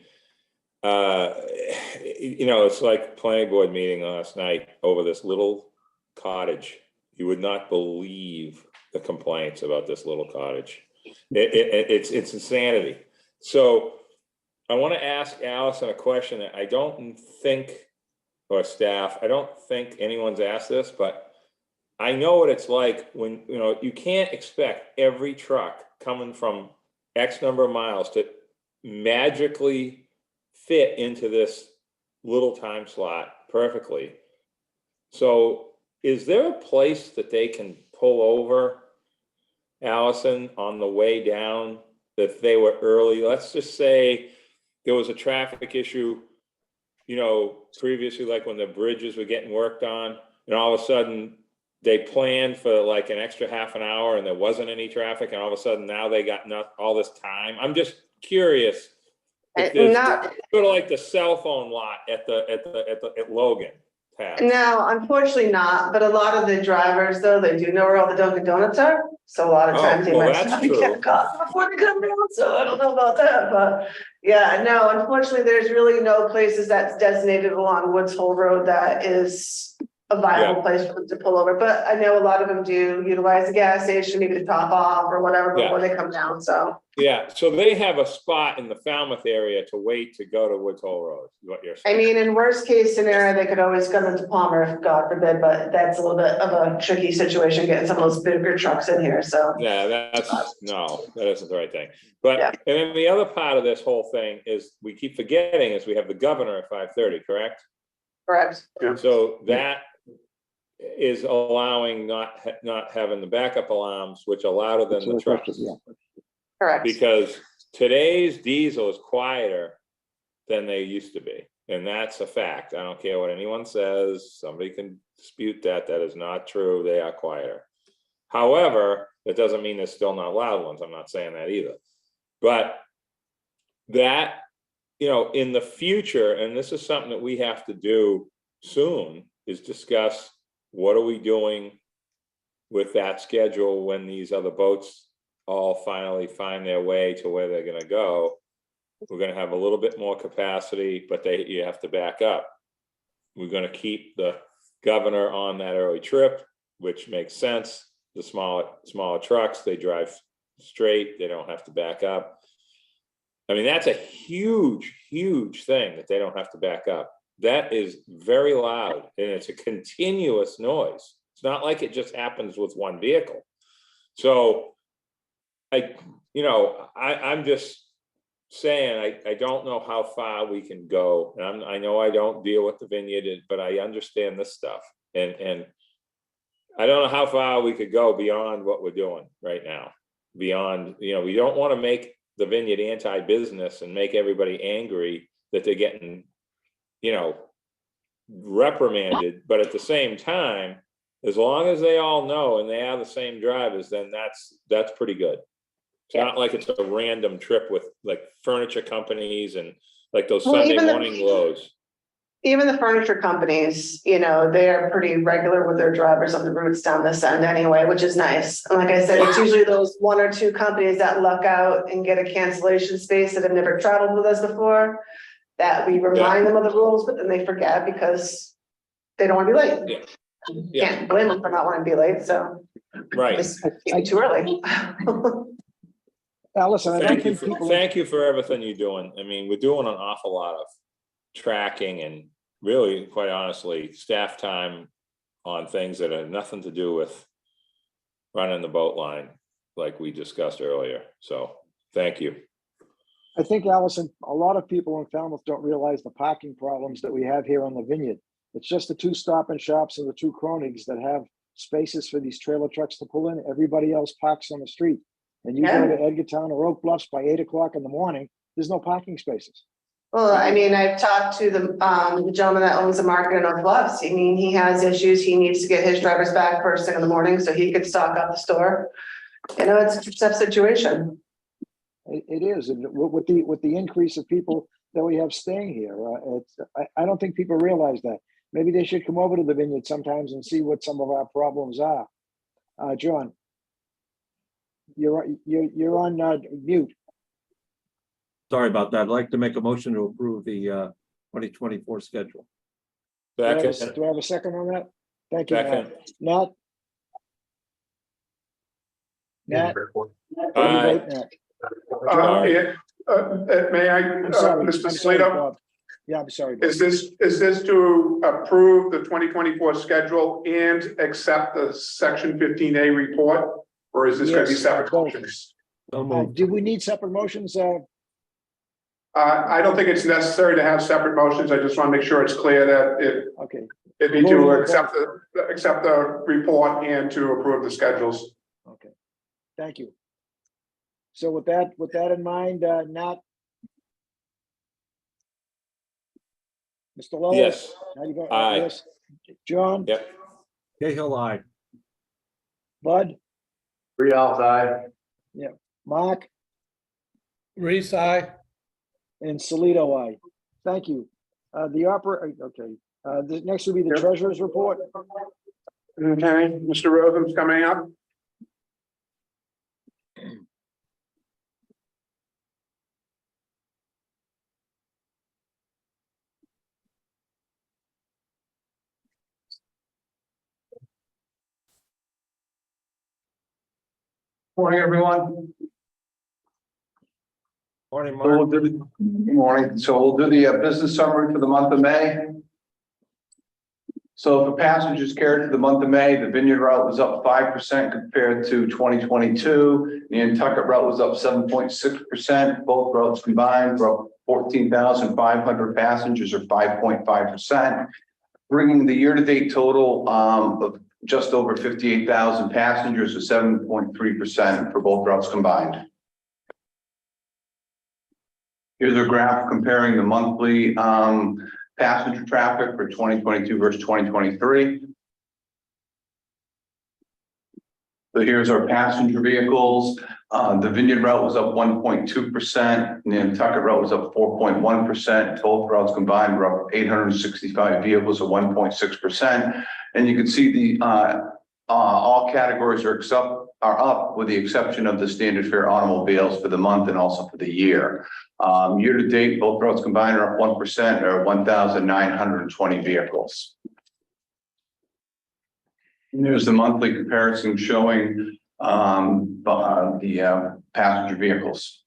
it's like planning board meeting last night over this little cottage. You would not believe the complaints about this little cottage. It's insanity. So I want to ask Allison a question that I don't think, or staff, I don't think anyone's asked this, but I know what it's like when, you can't expect every truck coming from X number of miles to magically fit into this little time slot perfectly. So is there a place that they can pull over, Allison, on the way down, that they were early? Let's just say there was a traffic issue, previously, like when the bridges were getting worked on, and all of a sudden they planned for like an extra half an hour and there wasn't any traffic, and all of a sudden now they got all this time. I'm just curious. Sort of like the cell phone lot at Logan. No, unfortunately not. But a lot of the drivers, though, they do know where all the Dunkin' Donuts are. So a lot of times they might stop and get a coffee before they come down. So I don't know about that, but yeah, no. Unfortunately, there's really no places that's designated along Woods Hole Road that is a viable place for them to pull over, but I know a lot of them do utilize the gas station, maybe to top off or whatever Yeah. before they come down, so. Yeah, so they have a spot in the Falmouth area to wait to go to Woods Hole Road, is what you're I saying. mean, in worst case scenario, they could always come into Palmer, if God forbid, but that's a little bit of a tricky situation, getting some of those bigger trucks in here, so. Yeah, no, that isn't the right thing. But, Yeah. and then the other part of this whole thing is, we keep forgetting, is we have the governor at 5:30, correct? Correct. So that is allowing not having the backup alarms, which are louder than the trucks. Yeah. Correct. Because today's diesel is quieter than they used to be, and that's a fact. I don't care what anyone says, somebody can dispute that, that is not true, they are quieter. However, that doesn't mean there's still not loud ones, I'm not saying that either. But that, you know, in the future, and this is something that we have to do soon, is discuss what are we doing with that schedule when these other boats all finally find their way to where they're gonna go. We're gonna have a little bit more capacity, but you have to back up. We're gonna keep the governor on that early trip, which makes sense. The smaller trucks, they drive straight, they don't have to back up. I mean, that's a huge, huge thing that they don't have to back up. That is very loud, and it's a continuous noise. It's not like it just happens with one vehicle. So I'm just saying, I don't know how far we can go. And I know I don't deal with the vineyard, but I understand this stuff. And I don't know how far we could go beyond what we're doing right now. Beyond, we don't want to make the vineyard anti-business and make everybody angry that they're getting, reprimanded. But at the same time, as long as they all know and they have the same drivers, then that's pretty good. It's not like it's a random trip with like furniture companies and like those Well, Sunday even the- morning lows. Even the furniture companies, they are pretty regular with their drivers on the routes down this end anyway, which is nice. And like I said, it's usually those one or two companies that luck out and get a cancellation space that have never traveled with us before, that we remind them of the rules, but then they forget because they don't want to be late. Yeah. Can't blame them for not wanting to be late, so. Right. It's too early. Allison, I don't Thank you think people. thank you for everything you're doing. I mean, we're doing an awful lot of tracking and really, quite honestly, staff time on things that have nothing to do with running the boat line like we discussed earlier. So thank you. I think, Allison, a lot of people in Falmouth don't realize the parking problems that we have here on the vineyard. It's just the two Stop and Shops and the two Kronigs that have spaces for these trailer trucks to pull in. Everybody else parks on the street. And you go to Edgartown or Oak Bluffs by 8 o'clock in the morning, there's no parking spaces. Well, I mean, I've talked to the gentleman that owns the market in North Bluffs. I mean, he has issues. He needs to get his drivers back first thing in the morning so he could stock up the store. It's a tough situation. It is, and with the increase of people that we have staying here, I don't think people realize that. Maybe they should come over to the vineyard sometimes and see what some of our problems are. John, you're on mute. Sorry about that. I'd like to make a motion to approve the 2024 schedule. Do I Second. have a second on that? Thank you, Second. Nat. Nat? What do you Aye. vote, Nat? May I, I'm sorry, Mr. I'm sorry, Salito, Bob. Yeah, I'm sorry, Bob. is this to approve the 2024 schedule and accept the section 15A report? Or is this going to be Yes, separate both. motions? So moved. Do we need separate motions? I don't think it's necessary to have separate motions. I just want to make sure it's clear that Okay, it'd be to accept the report and to approve the schedules. okay. Thank you. So with that in mind, Nat? Mr. Lowe? Yes. How do you vote? Aye. Yes. John? Yep. Cahill, aye. Bud? Rial's eye. Mark? Reese, aye. And Salito, aye. Thank you. The next will be the Yep. treasurer's report. Okay, Mr. Rotham's coming up. Morning, everyone. Morning, So Mark. we'll do the- Good morning. So we'll do the business summary for the month of May. So for passengers carried for the month of May, the Vineyard route was up 5% compared to 2022. The Nantucket route was up 7.6%. Both routes combined were up 14,500 passengers, or 5.5%, bringing the year-to-date total of just over 58,000 passengers, or 7.3% for both routes combined. Here's a graph comparing the monthly passenger traffic for 2022 versus 2023. So here's our passenger vehicles. The Vineyard route was up 1.2%. Nantucket route was up 4.1%. Both routes combined were up 865 vehicles, or 1.6%. And you can see the all categories are up, with the exception of the standard fare automobiles for the month and also for the year. Year to date, both routes combined are up 1%, or 1,920 vehicles. And there's the monthly comparison showing the passenger vehicles.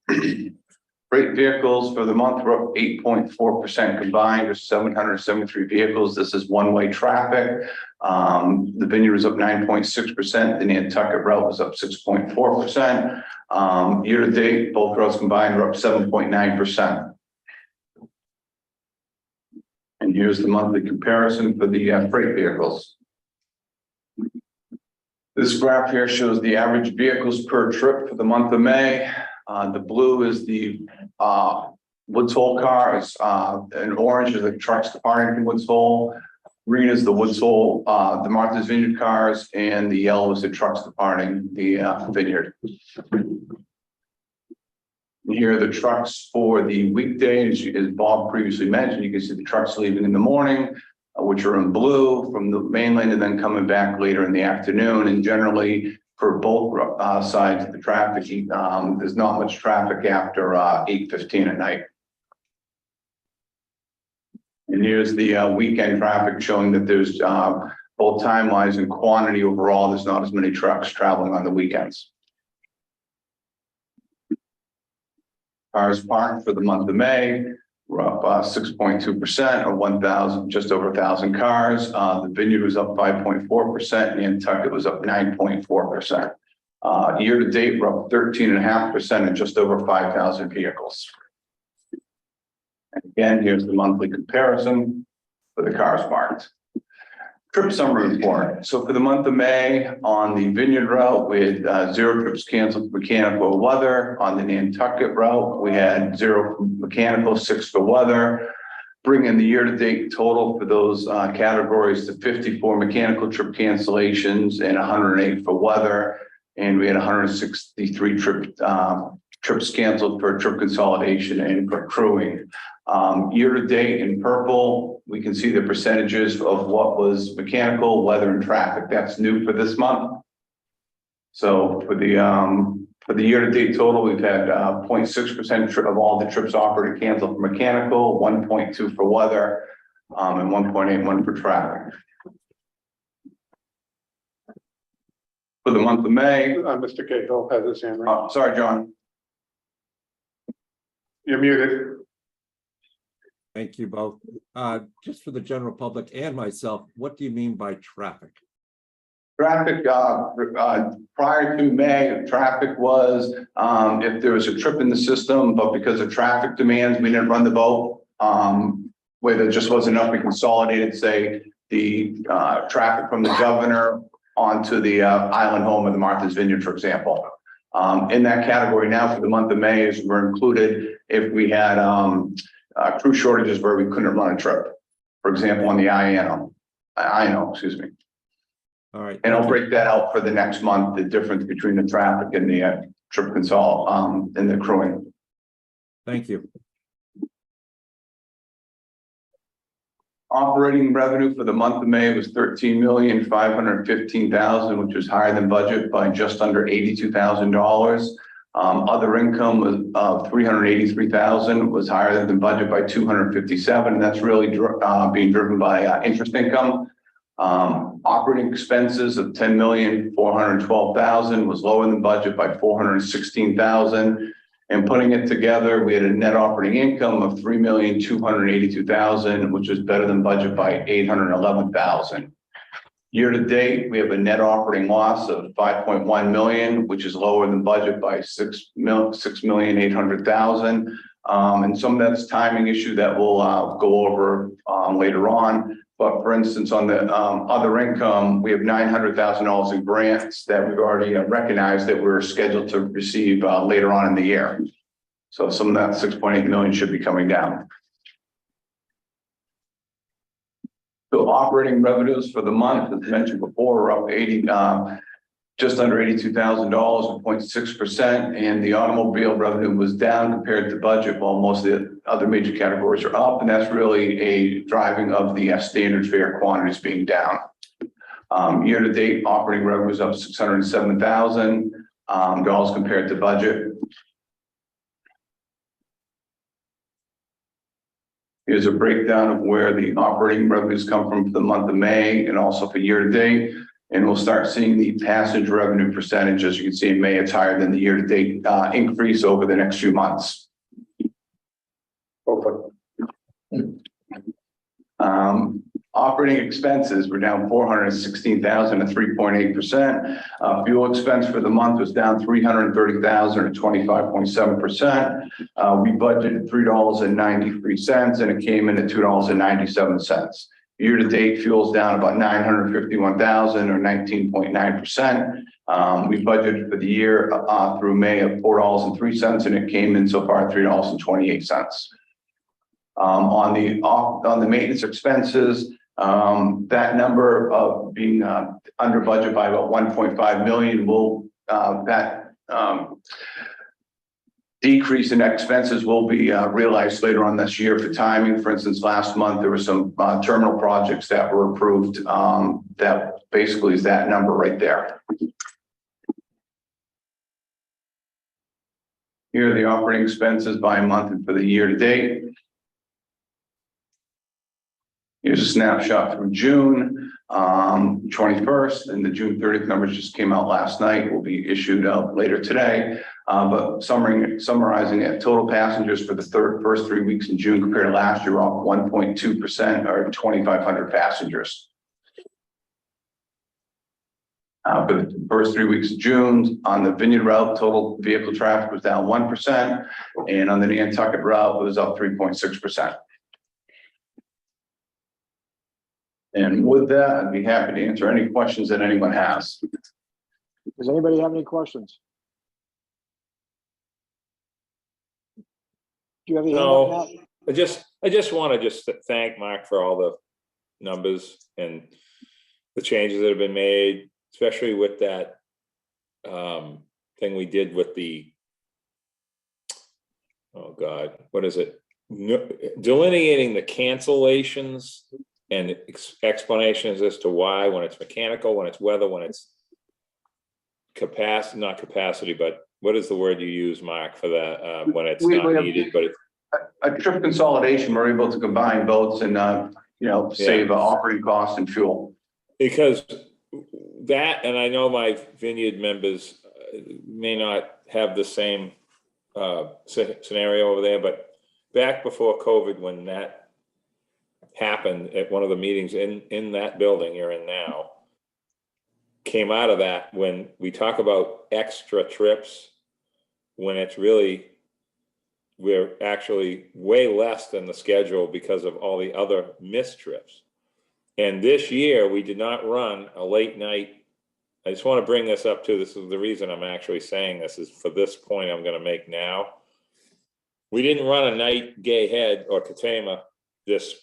Freight vehicles for the month were up 8.4% combined, or 773 vehicles. This is one-way traffic. The Vineyard was up 9.6%. The Nantucket route was up 6.4%. Year to date, both routes combined were up 7.9%. And here's the monthly comparison for the freight vehicles. This graph here shows the average vehicles per trip for the month of May. The blue is the Woods Hole cars, and orange is the trucks departing from Woods Hole. Green is the Woods Hole, the Martha's Vineyard cars, and the yellow is the trucks departing the Vineyard. And here are the trucks for the weekdays. As Bob previously mentioned, you can see the trucks leaving in the morning, which are in blue from the mainland, and then coming back later in the afternoon. And generally, for both sides of the traffic, there's not much traffic after 8:15 at night. And here's the weekend traffic showing that there's both time-wise and quantity overall, there's not as many trucks traveling on the weekends. Cars parked for the month of May were up 6.2%, or 1,000, just over 1,000 cars. The Vineyard was up 5.4%, and Nantucket was up 9.4%. Year to date, we're up 13.5%, and just over 5,000 vehicles. And again, here's the monthly comparison for the cars parked. Trip summary report. So for the month of May, on the Vineyard route, we had 0 trips canceled for mechanical weather. On the Nantucket route, we had 0 for mechanical, 6 for weather, bringing the year-to-date total for those categories to 54 mechanical trip cancellations and 108 for weather. And we had 163 trips canceled for trip consolidation and for crewing. Year to date in purple, we can see the percentages of what was mechanical, weather, and traffic. That's new for this month. So for the year to date total, we've had 0.6% of all the trips offered and canceled for mechanical, 1.2 for weather, and 1.81 for traffic. For the month of May, Mr. Cahill has his hand raised. sorry, John. You're muted. Thank you both. Just for the general public and myself, what do you mean by traffic? Traffic, prior to May, traffic was, if there was a trip in the system, but because of traffic demands, we didn't run the boat. Where there just wasn't enough, we consolidated, say, the traffic from the Governor onto the island home of the Martha's Vineyard, for example. In that category now for the month of May is we're included if we had crew shortages where we couldn't run a trip. For example, on the INO, excuse me. All right. And I'll break that out for the next month, the difference between the traffic and the trip consol and the crewing. Thank you. Operating revenue for the month of May was $13,515,000, which was higher than budget by just under $82,000. Other income was $383,000, was higher than budget by $257,000. And that's really being driven by interest income. Operating expenses of $10,412,000 was lower than budget by $416,000. And putting it together, we had a net operating income of $3,282,000, which was better than budget by $811,000. Year to date, we have a net operating loss of $5.1 million, which is lower than budget by $6,800,000. And some of that's timing issue that we'll go over later on. But for instance, on the other income, we have $900,000 in grants that we've already recognized that we're scheduled to receive later on in the year. So some of that 6.8 million should be coming down. So operating revenues for the month, as mentioned before, are up just under $82,000, 0.6%, and the automobile revenue was down compared to budget, while most of the other major categories are up, and that's really a driving of the standard fare quantities being down. Year to date, operating revenue is up $607,000 compared to budget. Here's a breakdown of where the operating revenues come from for the month of May and also for year to date. And we'll start seeing the passenger revenue percentage. As you can see in May, it's higher than the year to date increase over the next few months. Operating expenses were down $416,000 to 3.8%. Fuel expense for the month was down $330,000 to 25.7%. We budgeted $3.93 and it came in at $2.97. Year to date, fuel's down about $951,000 or 19.9%. We budgeted for the year through May of $4.03 and it came in so far at $3.28. On the maintenance expenses, that number of being under budget by about 1.5 million will decrease in expenses will be realized later on this year for timing. For instance, last month there were some terminal projects that were approved that basically is that number right there. Here are the operating expenses by month and for the year to date. Here's a snapshot from June 21st, and the June 30th numbers just came out last night, will be issued out later today. But summarizing it, total passengers for the first 3 weeks in June compared to last year, off 1.2% or 2,500 passengers. For the first 3 weeks of June, on the Vineyard route, total vehicle traffic was down 1%, and on the Nantucket route, it was up 3.6%. And with that, I'd be happy to answer any questions that anyone has. Does anybody have any questions? Do you have any? No, I just want to thank Mark for all the numbers and the changes that have been made, especially with that thing we did with the, oh God, what is it? Delineating the cancellations and explanations as to why, when it's mechanical, when it's weather, when it's capacity, not capacity, but what is the word you use, Mark, for that, when it's not needed, but it's a trip consolidation. We're able to combine boats and save operating costs and fuel. Because that, and I know my Vineyard members may not have the same scenario over there, but back before COVID, when that happened at one of the meetings in that building you're in now, came out of that, when we talk about extra trips, when it's really, we're actually way less than the schedule because of all the other missed trips. And this year we did not run a late night. I just want to bring this up too. This is the reason I'm actually saying this, is for this point I'm going to make now. We didn't run a night Gay Head or Katama this,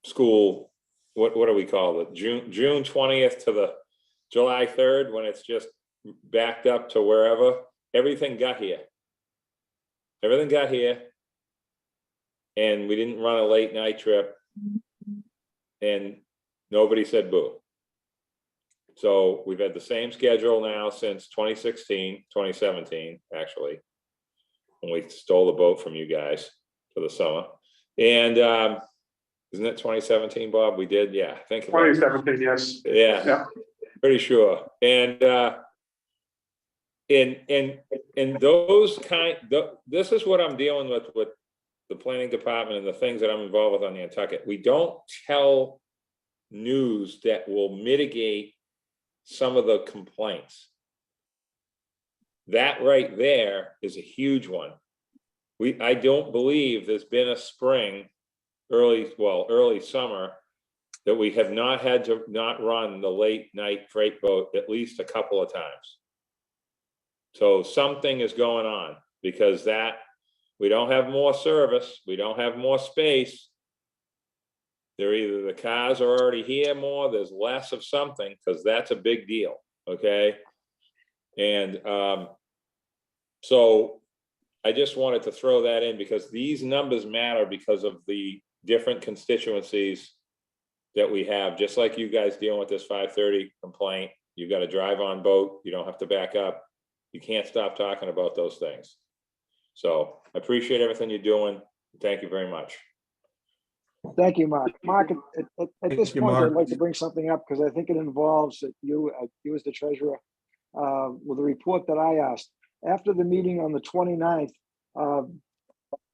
school, what do we call it? June 20th to the July 3rd, when it's just backed up to wherever. Everything got here. And we didn't run a late night trip and nobody said boo. So we've had the same schedule now since 2017, actually, when we stole the boat from you guys for the summer. And Isn't it 2017, Bob? We did, yeah, I think. 2017, yes. Yeah, Yeah. pretty sure. And in those this is what I'm dealing with the planning department and the things that I'm involved with on Nantucket. We don't tell news that will mitigate some of the complaints. That right there is a huge one. I don't believe there's been a spring, early summer, that we have not had to not run the late night freight boat at least a couple of times. So something is going on, because we don't have more service, we don't have more space. They're either the cars are already here more, there's less of something, because that's a big deal, okay? And so I just wanted to throw that in, because these numbers matter because of the different constituencies that we have. Just like you guys dealing with this 5:30 complaint, you've got to drive on boat, you don't have to back up. You can't stop talking about those things. So I appreciate everything you're doing. Thank you very much. Thank you, Mark. Mark, at this Thank you, point, I'd Mark. like to bring something up because I think it involves you as the treasurer, with the report that I asked. After the meeting on the 29th,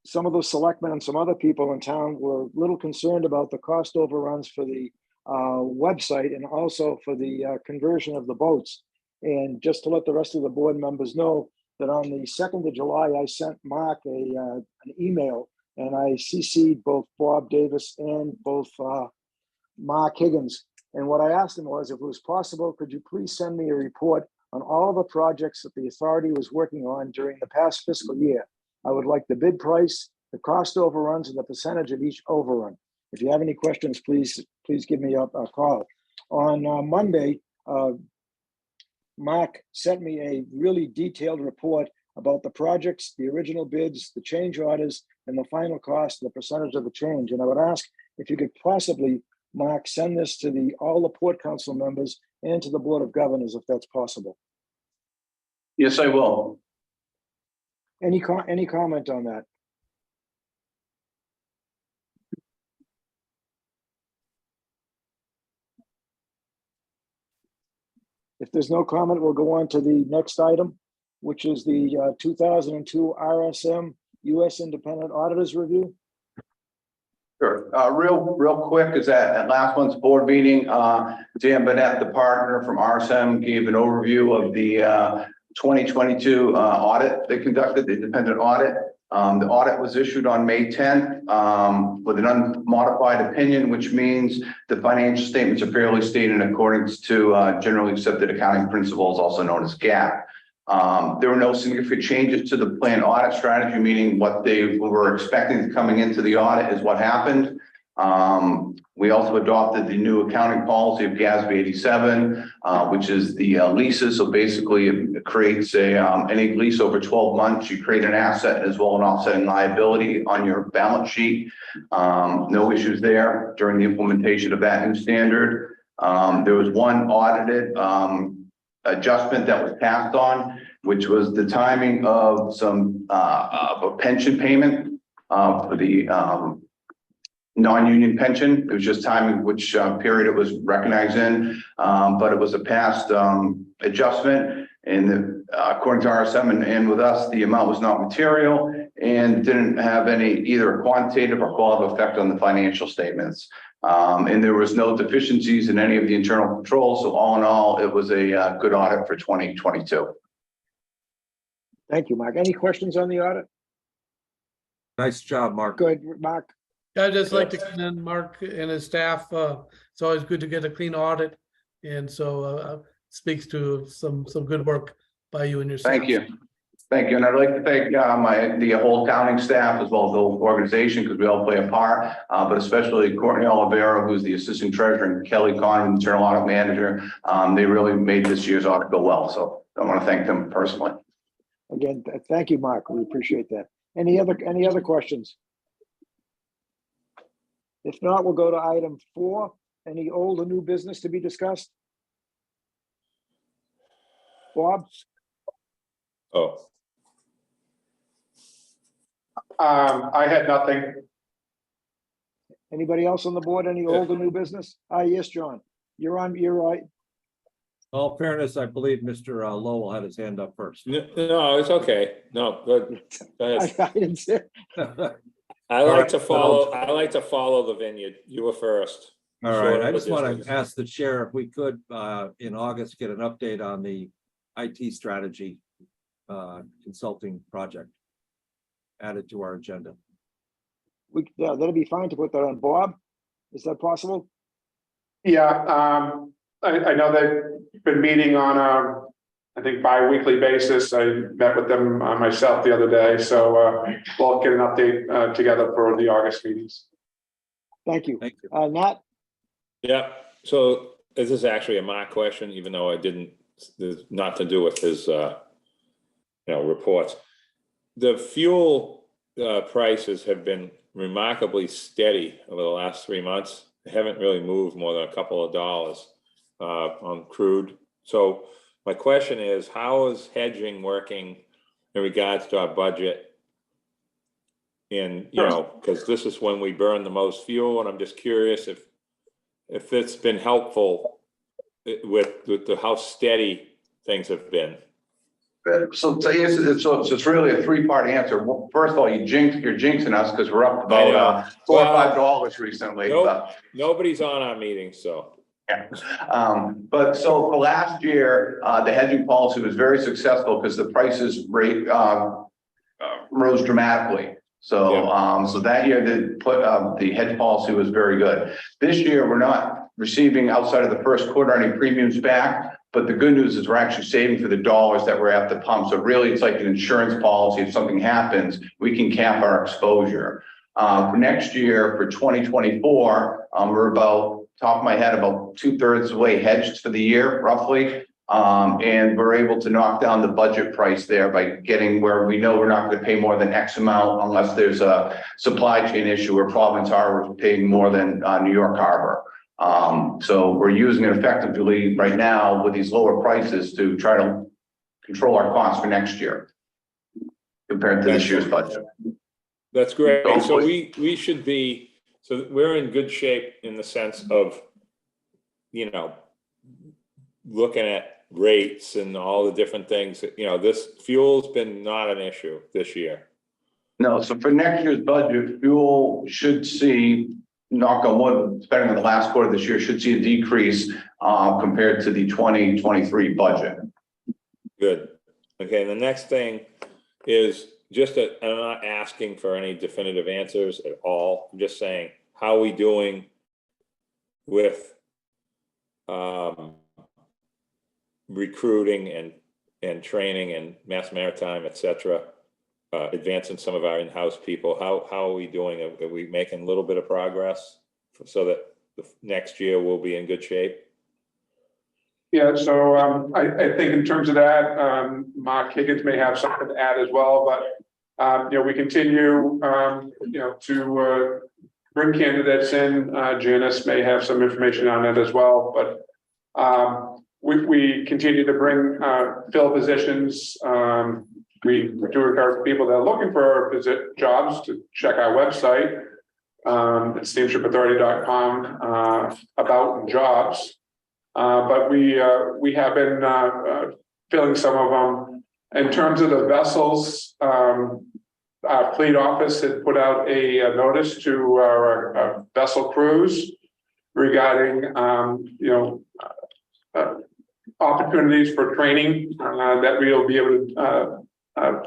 some of the selectmen and some other people in town were a little concerned about the cost overruns for the website and also for the conversion of the boats. And just to let the rest of the board members know that on the 2nd of July, I sent Mark an email, and I CC'd both Bob Davis and both Mark Higgins. And what I asked him was, if it was possible, could you please send me a report on all the projects that the authority was working on during the past fiscal year? I would like the bid price, the cost overruns, and the percentage of each overrun. If you have any questions, please give me a call. On Monday, Mark sent me a really detailed report about the projects, the original bids, the change orders, and the final cost, and the percentage of the change. And I would ask if you could possibly, Mark, send this to all the Port Council members and to the Board of Governors, if that's possible. Yes, I will. Any comment on that? If there's no comment, we'll go on to the next item, which is the 2002 RSM U.S. Independent Auditors Review. Sure. Real quick, is at last month's board meeting, Dan Bennett, the partner from RSM, gave an overview of the 2022 audit they conducted, the independent audit. The audit was issued on May 10th with an unmodified opinion, which means the financial statements are fairly stated in accordance to generally accepted accounting principles, also known as GAAP. There were no significant changes to the planned audit strategy, meaning what they were expecting coming into the audit is what happened. We also adopted the new accounting policy of GASB 87, which is the leases. So basically it creates any lease over 12 months, you create an asset as well as an offsetting liability on your balance sheet. No issues there during the implementation of that new standard. There was one audited adjustment that was passed on, which was the timing of some of a pension payment for the non-union pension. It was just timing which period it was recognized in, but it was a past adjustment, and according to RSM and with us, the amount was not material and didn't have any either quantitative or qualitative effect on the financial statements. And there was no deficiencies in any of the internal controls. So all in all, it was a good audit for 2022. Thank you, Mark. Any questions on the audit? Nice job, Mark. Good, Mark. I'd just like to commend Mark and his staff. It's always good to get a clean audit. And so speaks to some good work by you and your staff. Thank you. Thank you. And I'd like to thank the whole accounting staff as well as the whole organization, because we all play a part, but especially Courtney Olivero, who's the assistant treasurer, and Kelly Conn, internal audit manager. They really made this year's audit go well. So I want to thank them personally. Again, thank you, Mark. We appreciate that. Any other questions? If not, we'll go to item 4. Any old or new business to be discussed? Bob? Oh, I had nothing. Anybody else on the board? Any old or new business? Yes, John. You're right. All fairness, I believe Mr. Lowell had his hand up first. No, it's okay. No, go ahead. I didn't say. I like to follow the vineyard. You were first. All right, I Short just want distance. to ask the chair if we could, in August, get an update on the IT strategy consulting project added to our agenda. Yeah, that'd be fine to put that on. Bob, is that possible? Yeah, I know they've been meeting on I think bi-weekly basis. I met with them myself the other day, so we'll get an update together for the August meetings. Thank you. Thank you. Nat? Yeah, so this is actually a Mark question, even though I didn't, not to do with his, reports. The fuel prices have been remarkably steady over the last 3 months. They haven't really moved more than a couple of dollars on crude. So my question is, how is hedging working in regards to our budget? And, because this is when we burn the most fuel, and I'm just curious if it's been helpful with the how steady things have been. So to answer, so it's really a three-part answer. Well, first of all, you're jinxing us because we're up about $4 or $5 recently. Nope, nobody's on our meeting, so. Yeah. But so for last year, the hedging policy was very successful because the prices rose dramatically. So, so that year the hedge policy was very good. This year, we're not receiving outside of the first quarter any premiums back. But the good news is we're actually saving for the dollars that we're at the pump. So really, it's like an insurance policy. If something happens, we can cap our exposure. For next year, for 2024, we're about, top of my head, about 2/3 of the way hedged for the year, roughly. And we're able to knock down the budget price there by getting where we know we're not going to pay more than X amount unless there's a supply chain issue where Providence Harbor is paying more than New York Harbor. So we're using it effectively right now with these lower prices to try to control our costs for next year compared to this year's budget. That's great. So we should be, so we're in good shape in the sense of, looking at rates and all the different things. This fuel's been not an issue this year. No, so for next year's budget, fuel should see, knock on wood, depending on the last quarter of this year, should see a decrease compared to the 2023 budget. Good. Okay, and the next thing is just I'm not asking for any definitive answers at all. I'm just saying, how are we doing with recruiting and training and Mass Maritime, et cetera, advancing some of our in-house people? How are we doing? Are we making a little bit of progress so that the next year we'll be in good shape? Yeah, so I think in terms of that, Mark Higgins may have something to add as well, but we continue to bring candidates in. Janice may have some information on it as well, but we continue to bring fill positions. We do encourage people that are looking for jobs to check our website at steamshipauthority.com about jobs. But we have been filling some of them. In terms of the vessels, our fleet office had put out a notice to our vessel crews regarding opportunities for training that we'll be able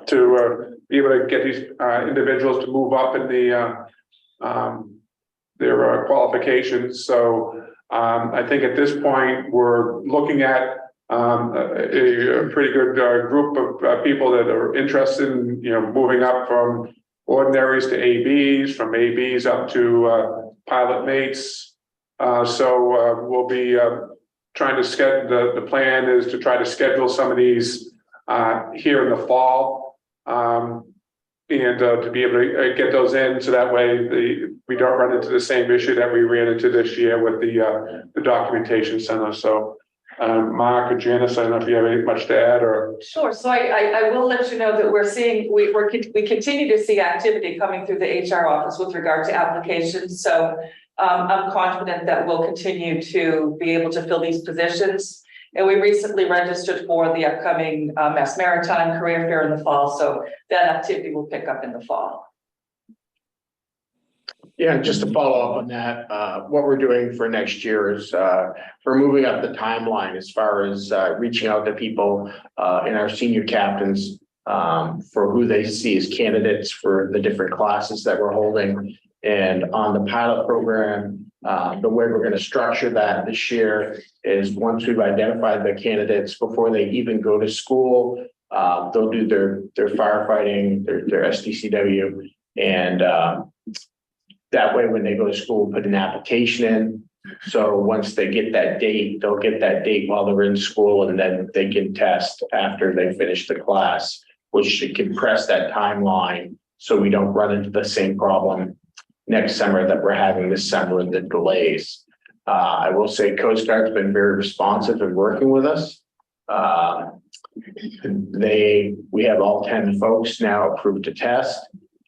to be able to get these individuals to move up in their qualifications. So I think at this point we're looking at a pretty good group of people that are interested in moving up from ordinaries to ABs, from ABs up to pilot mates. So we'll be trying to schedule. The plan is to try to schedule some of these here in the fall, and to be able to get those in, so that way we don't run into the same issue that we ran into this year with the documentation center. So Mark or Janice, I don't know if you have any much to add or. Sure, so I will let you know that we're seeing, we continue to see activity coming through the HR office with regard to applications, so I'm confident that we'll continue to be able to fill these positions. And we recently registered for the upcoming Mass Maritime Career Fair in the fall, so that activity will pick up in the fall. Yeah, just to follow up on that, what we're doing for next year is, we're moving up the timeline as far as, reaching out to people, in our senior captains, for who they see as candidates for the different classes that we're holding. And on the pilot program, the way we're gonna structure that this year is once we've identified the candidates before they even go to school, they'll do their firefighting, their SDCW, and, that way, when they go to school, put an application in. So once they get that date, they'll get that date while they're in school, and then they can test after they finish the class, which should compress that timeline so we don't run into the same problem next summer that we're having this summer with the delays. I will say Coast Guard's been very responsive in working with us. We have all 10 folks now approved to test.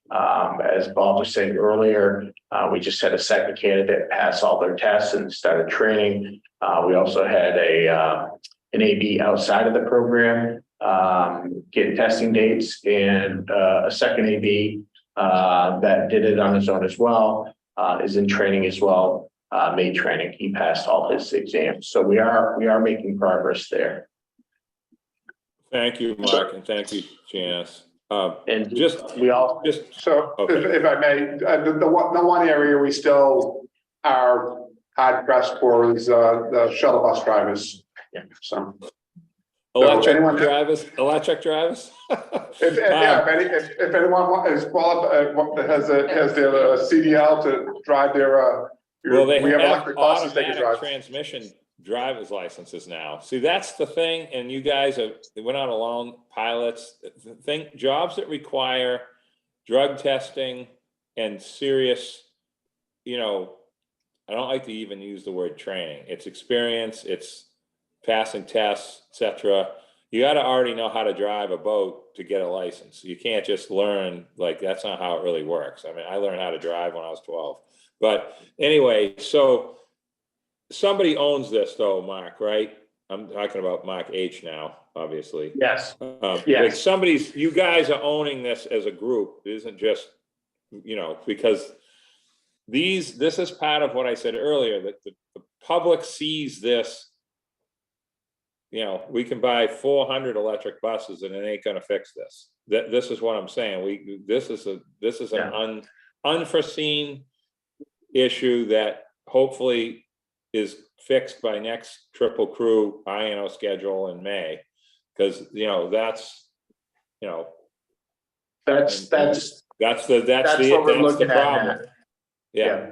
As Bob was saying earlier, we just had a second candidate pass all their tests and started training. We also had an AB outside of the program get testing dates, and a second AB that did it on his own as well, is in training as well, made training. He passed all his exams. So we are making progress there. Thank you, Mark, and thank you, Janice. And just So Okay. if I may, the one area we still are hard pressed for is the shuttle bus drivers. Yeah. So. electric anyone- drivers. If anyone is qualified, has their CDL to drive their, Well, they we have have electric buses they can automatic drive. transmission driver's licenses now. See, that's the thing, and you guys we're not alone, pilots, think jobs that require drug testing and serious, I don't like to even use the word training. It's experience, it's passing tests, etc. You got to already know how to drive a boat to get a license. You can't just learn, like, that's not how it really works. I mean, I learned how to drive when I was 12. But anyway, so somebody owns this though, Mark, right? I'm talking about Mark H now, obviously. Yes. Yes. Like you guys are owning this as a group. It isn't just, because this is part of what I said earlier, that the public sees this. We can buy 400 electric buses and it ain't gonna fix this. This is what I'm saying. This is an unforeseen issue that hopefully is fixed by next triple crew INO schedule in May. Because That's the what we're looking at problem. now. Yeah.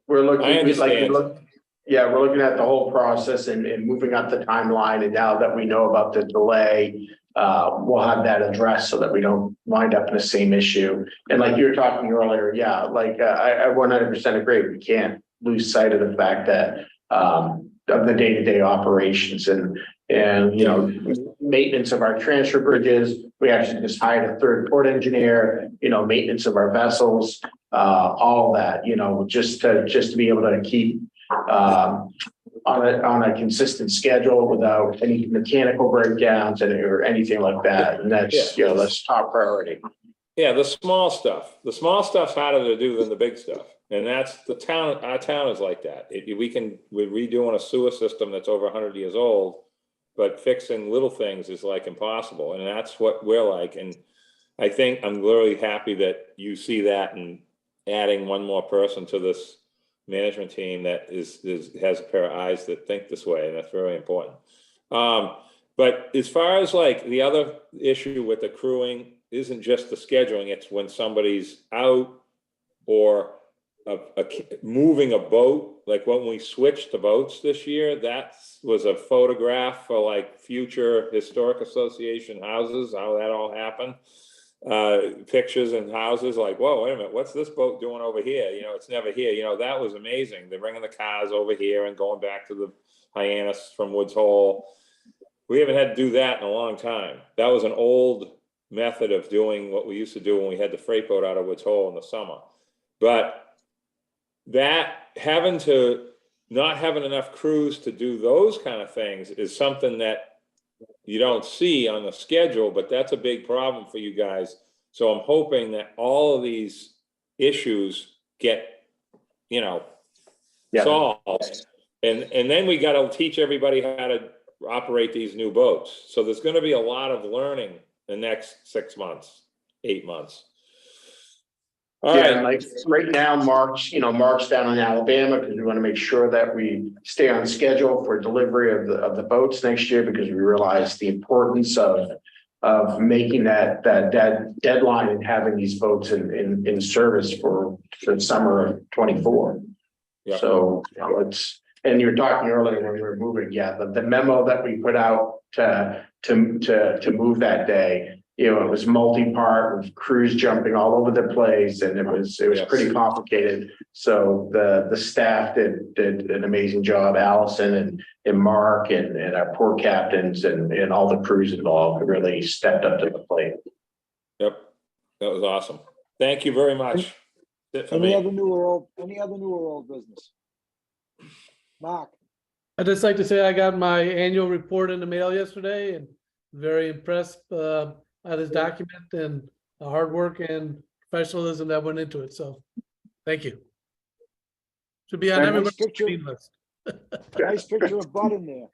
We're looking, I understand. we're looking at the whole process and moving up the timeline. And now that we know about the delay, we'll have that addressed so that we don't wind up in the same issue. And like you were talking earlier, I 100% agree. We can't lose sight of the fact that of the day-to-day operations and maintenance of our transfer bridges. We actually just hired a third port engineer, maintenance of our vessels, all that, just to be able to keep on a consistent schedule without any mechanical breakdowns or anything like that. And that's, that's top priority. Yeah, the small stuff. The small stuff's harder to do than the big stuff. And that's the town, our town is like that. We're redoing a sewer system that's over 100 years old, but fixing little things is like impossible. And that's what we're like. And I think I'm really happy that you see that and adding one more person to this management team that has a pair of eyes that think this way. And that's very important. But as far as like the other issue with the crewing isn't just the scheduling, it's when somebody's out or moving a boat. Like when we switched to boats this year, that was a photograph for like future historic association houses, how that all happened. pictures and houses like, whoa, wait a minute, what's this boat doing over here? You know, it's never here. You know, that was amazing. They're bringing the cars over here and going back to the Hyannis from Woods Hole. We haven't had to do that in a long time. That was an old method of doing what we used to do when we had the freight boat out of Woods Hole in the summer. But that not having enough crews to do those kind of things is something that you don't see on the schedule, but that's a big problem for you guys. So I'm hoping that all of these issues get, you know, solved. And then we got to teach everybody how to operate these new boats. So there's going to be a lot of learning the next 6 months, 8 months. All Yeah, right. like right now, March down in Alabama, because we want to make sure that we stay on schedule for delivery of the boats next year, because we realize the importance of making that deadline and having these boats in service for the summer of 24. Yeah. So, you know, and you were talking earlier when we were moving, the memo that we put out to move that day, you know, it was multi-part with crews jumping all over the place, and it was pretty complicated. So the staff did an amazing job. Allison and Mark and our poor captains and all the crews involved really stepped up to the plate. Yep, that was awesome. Thank you very much. Any other new or old business? Mark? I'd just like to say I got my annual report in the mail yesterday and very impressed by this document and the hard work and professionalism that went into it. So thank you. Should be on Nice everybody's picture. reading list. Nice picture of Bud in there.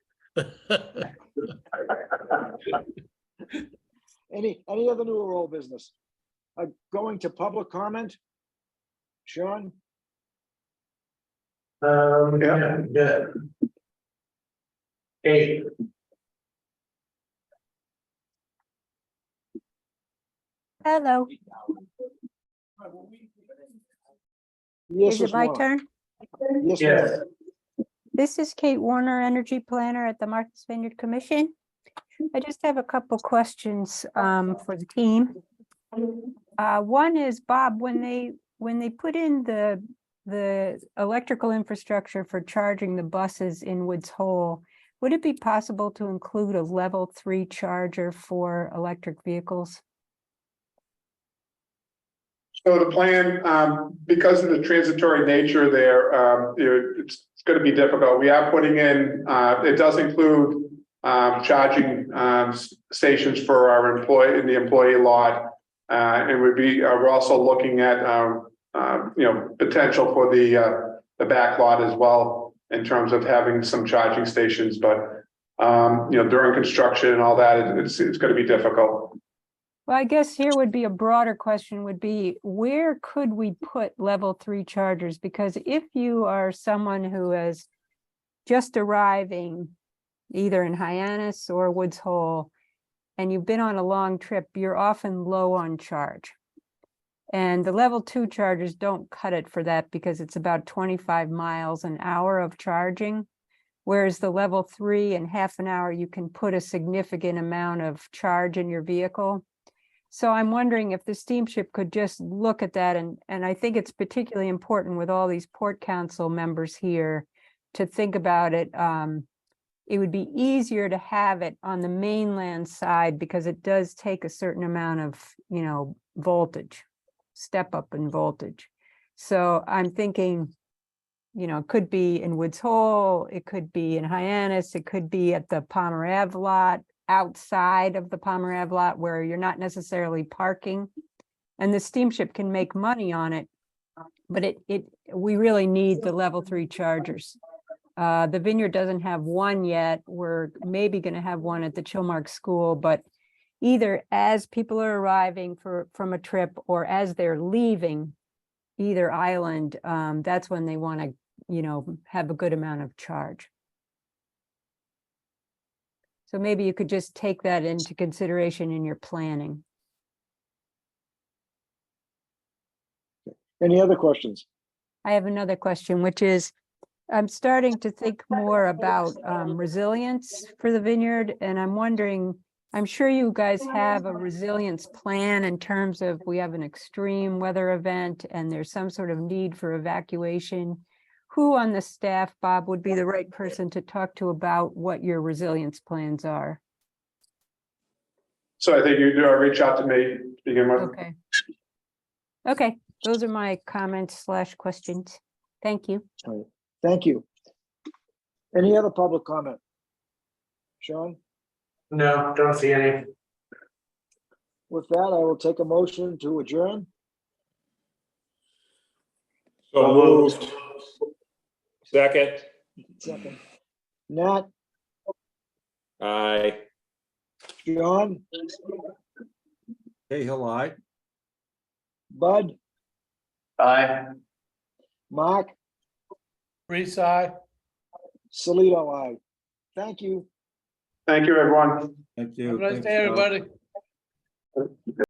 Any other new or old business? Going to public comment? Sean? Yeah. Hey. Hello, Yes, is it my turn? Yes, Yes. ma'am. This is Kate Warner, Energy Planner at the Martha's Vineyard Commission. I just have a couple questions for the team. One is, Bob, when they put in the electrical infrastructure for charging the buses in Woods Hole, would it be possible to include a level 3 charger for electric vehicles? So the plan, because of the transitory nature there, it's going to be difficult. We are putting in, it does include charging stations for our the employee lot. And we're also looking at, potential for the back lot as well, in terms of having some charging stations. But, during construction and all that, it's going to be difficult. Well, I guess here would be a broader question would be, where could we put level 3 chargers? Because if you are someone who is just arriving either in Hyannis or Woods Hole, and you've been on a long trip, you're often low on charge. And the level 2 chargers don't cut it for that, because it's about 25 miles an hour of charging. Whereas the level 3 in half an hour, you can put a significant amount of charge in your vehicle. So I'm wondering if the steamship could just look at that, and I think it's particularly important with all these Port Council members here to think about it. It would be easier to have it on the mainland side, because it does take a certain amount of, voltage, step up in voltage. So I'm thinking, it could be in Woods Hole, it could be in Hyannis, it could be at the Palmer Ave lot, outside of the Palmer Ave lot where you're not necessarily parking, and the steamship can make money on it, but we really need the level 3 chargers. The Vineyard doesn't have one yet. We're maybe going to have one at the Chilmark School, but either as people are arriving from a trip or as they're leaving either island, that's when they want to, have a good amount of charge. So maybe you could just take that into consideration in your planning. Any other questions? I have another question, which is, I'm starting to think more about resilience for the Vineyard, and I'm wondering, I'm sure you guys have a resilience plan in terms of we have an extreme weather event and there's some sort of need for evacuation. Who on the staff, Bob, would be the right person to talk to about what your resilience plans are? So I think you do reach out to me to begin with. Okay. Okay, those are my comments / questions. Thank you. All right, thank you. Any other public comment? Sean, No, don't see any. with that, I will take a motion to adjourn. So moved. Second, Second. Nat, aye. John, Cahill, aye. Bud, Aye. Mark, Reese, aye. Salito, aye. Thank you. Thank you, everyone. Thank you. Have a nice Thanks, day, Bob. everybody.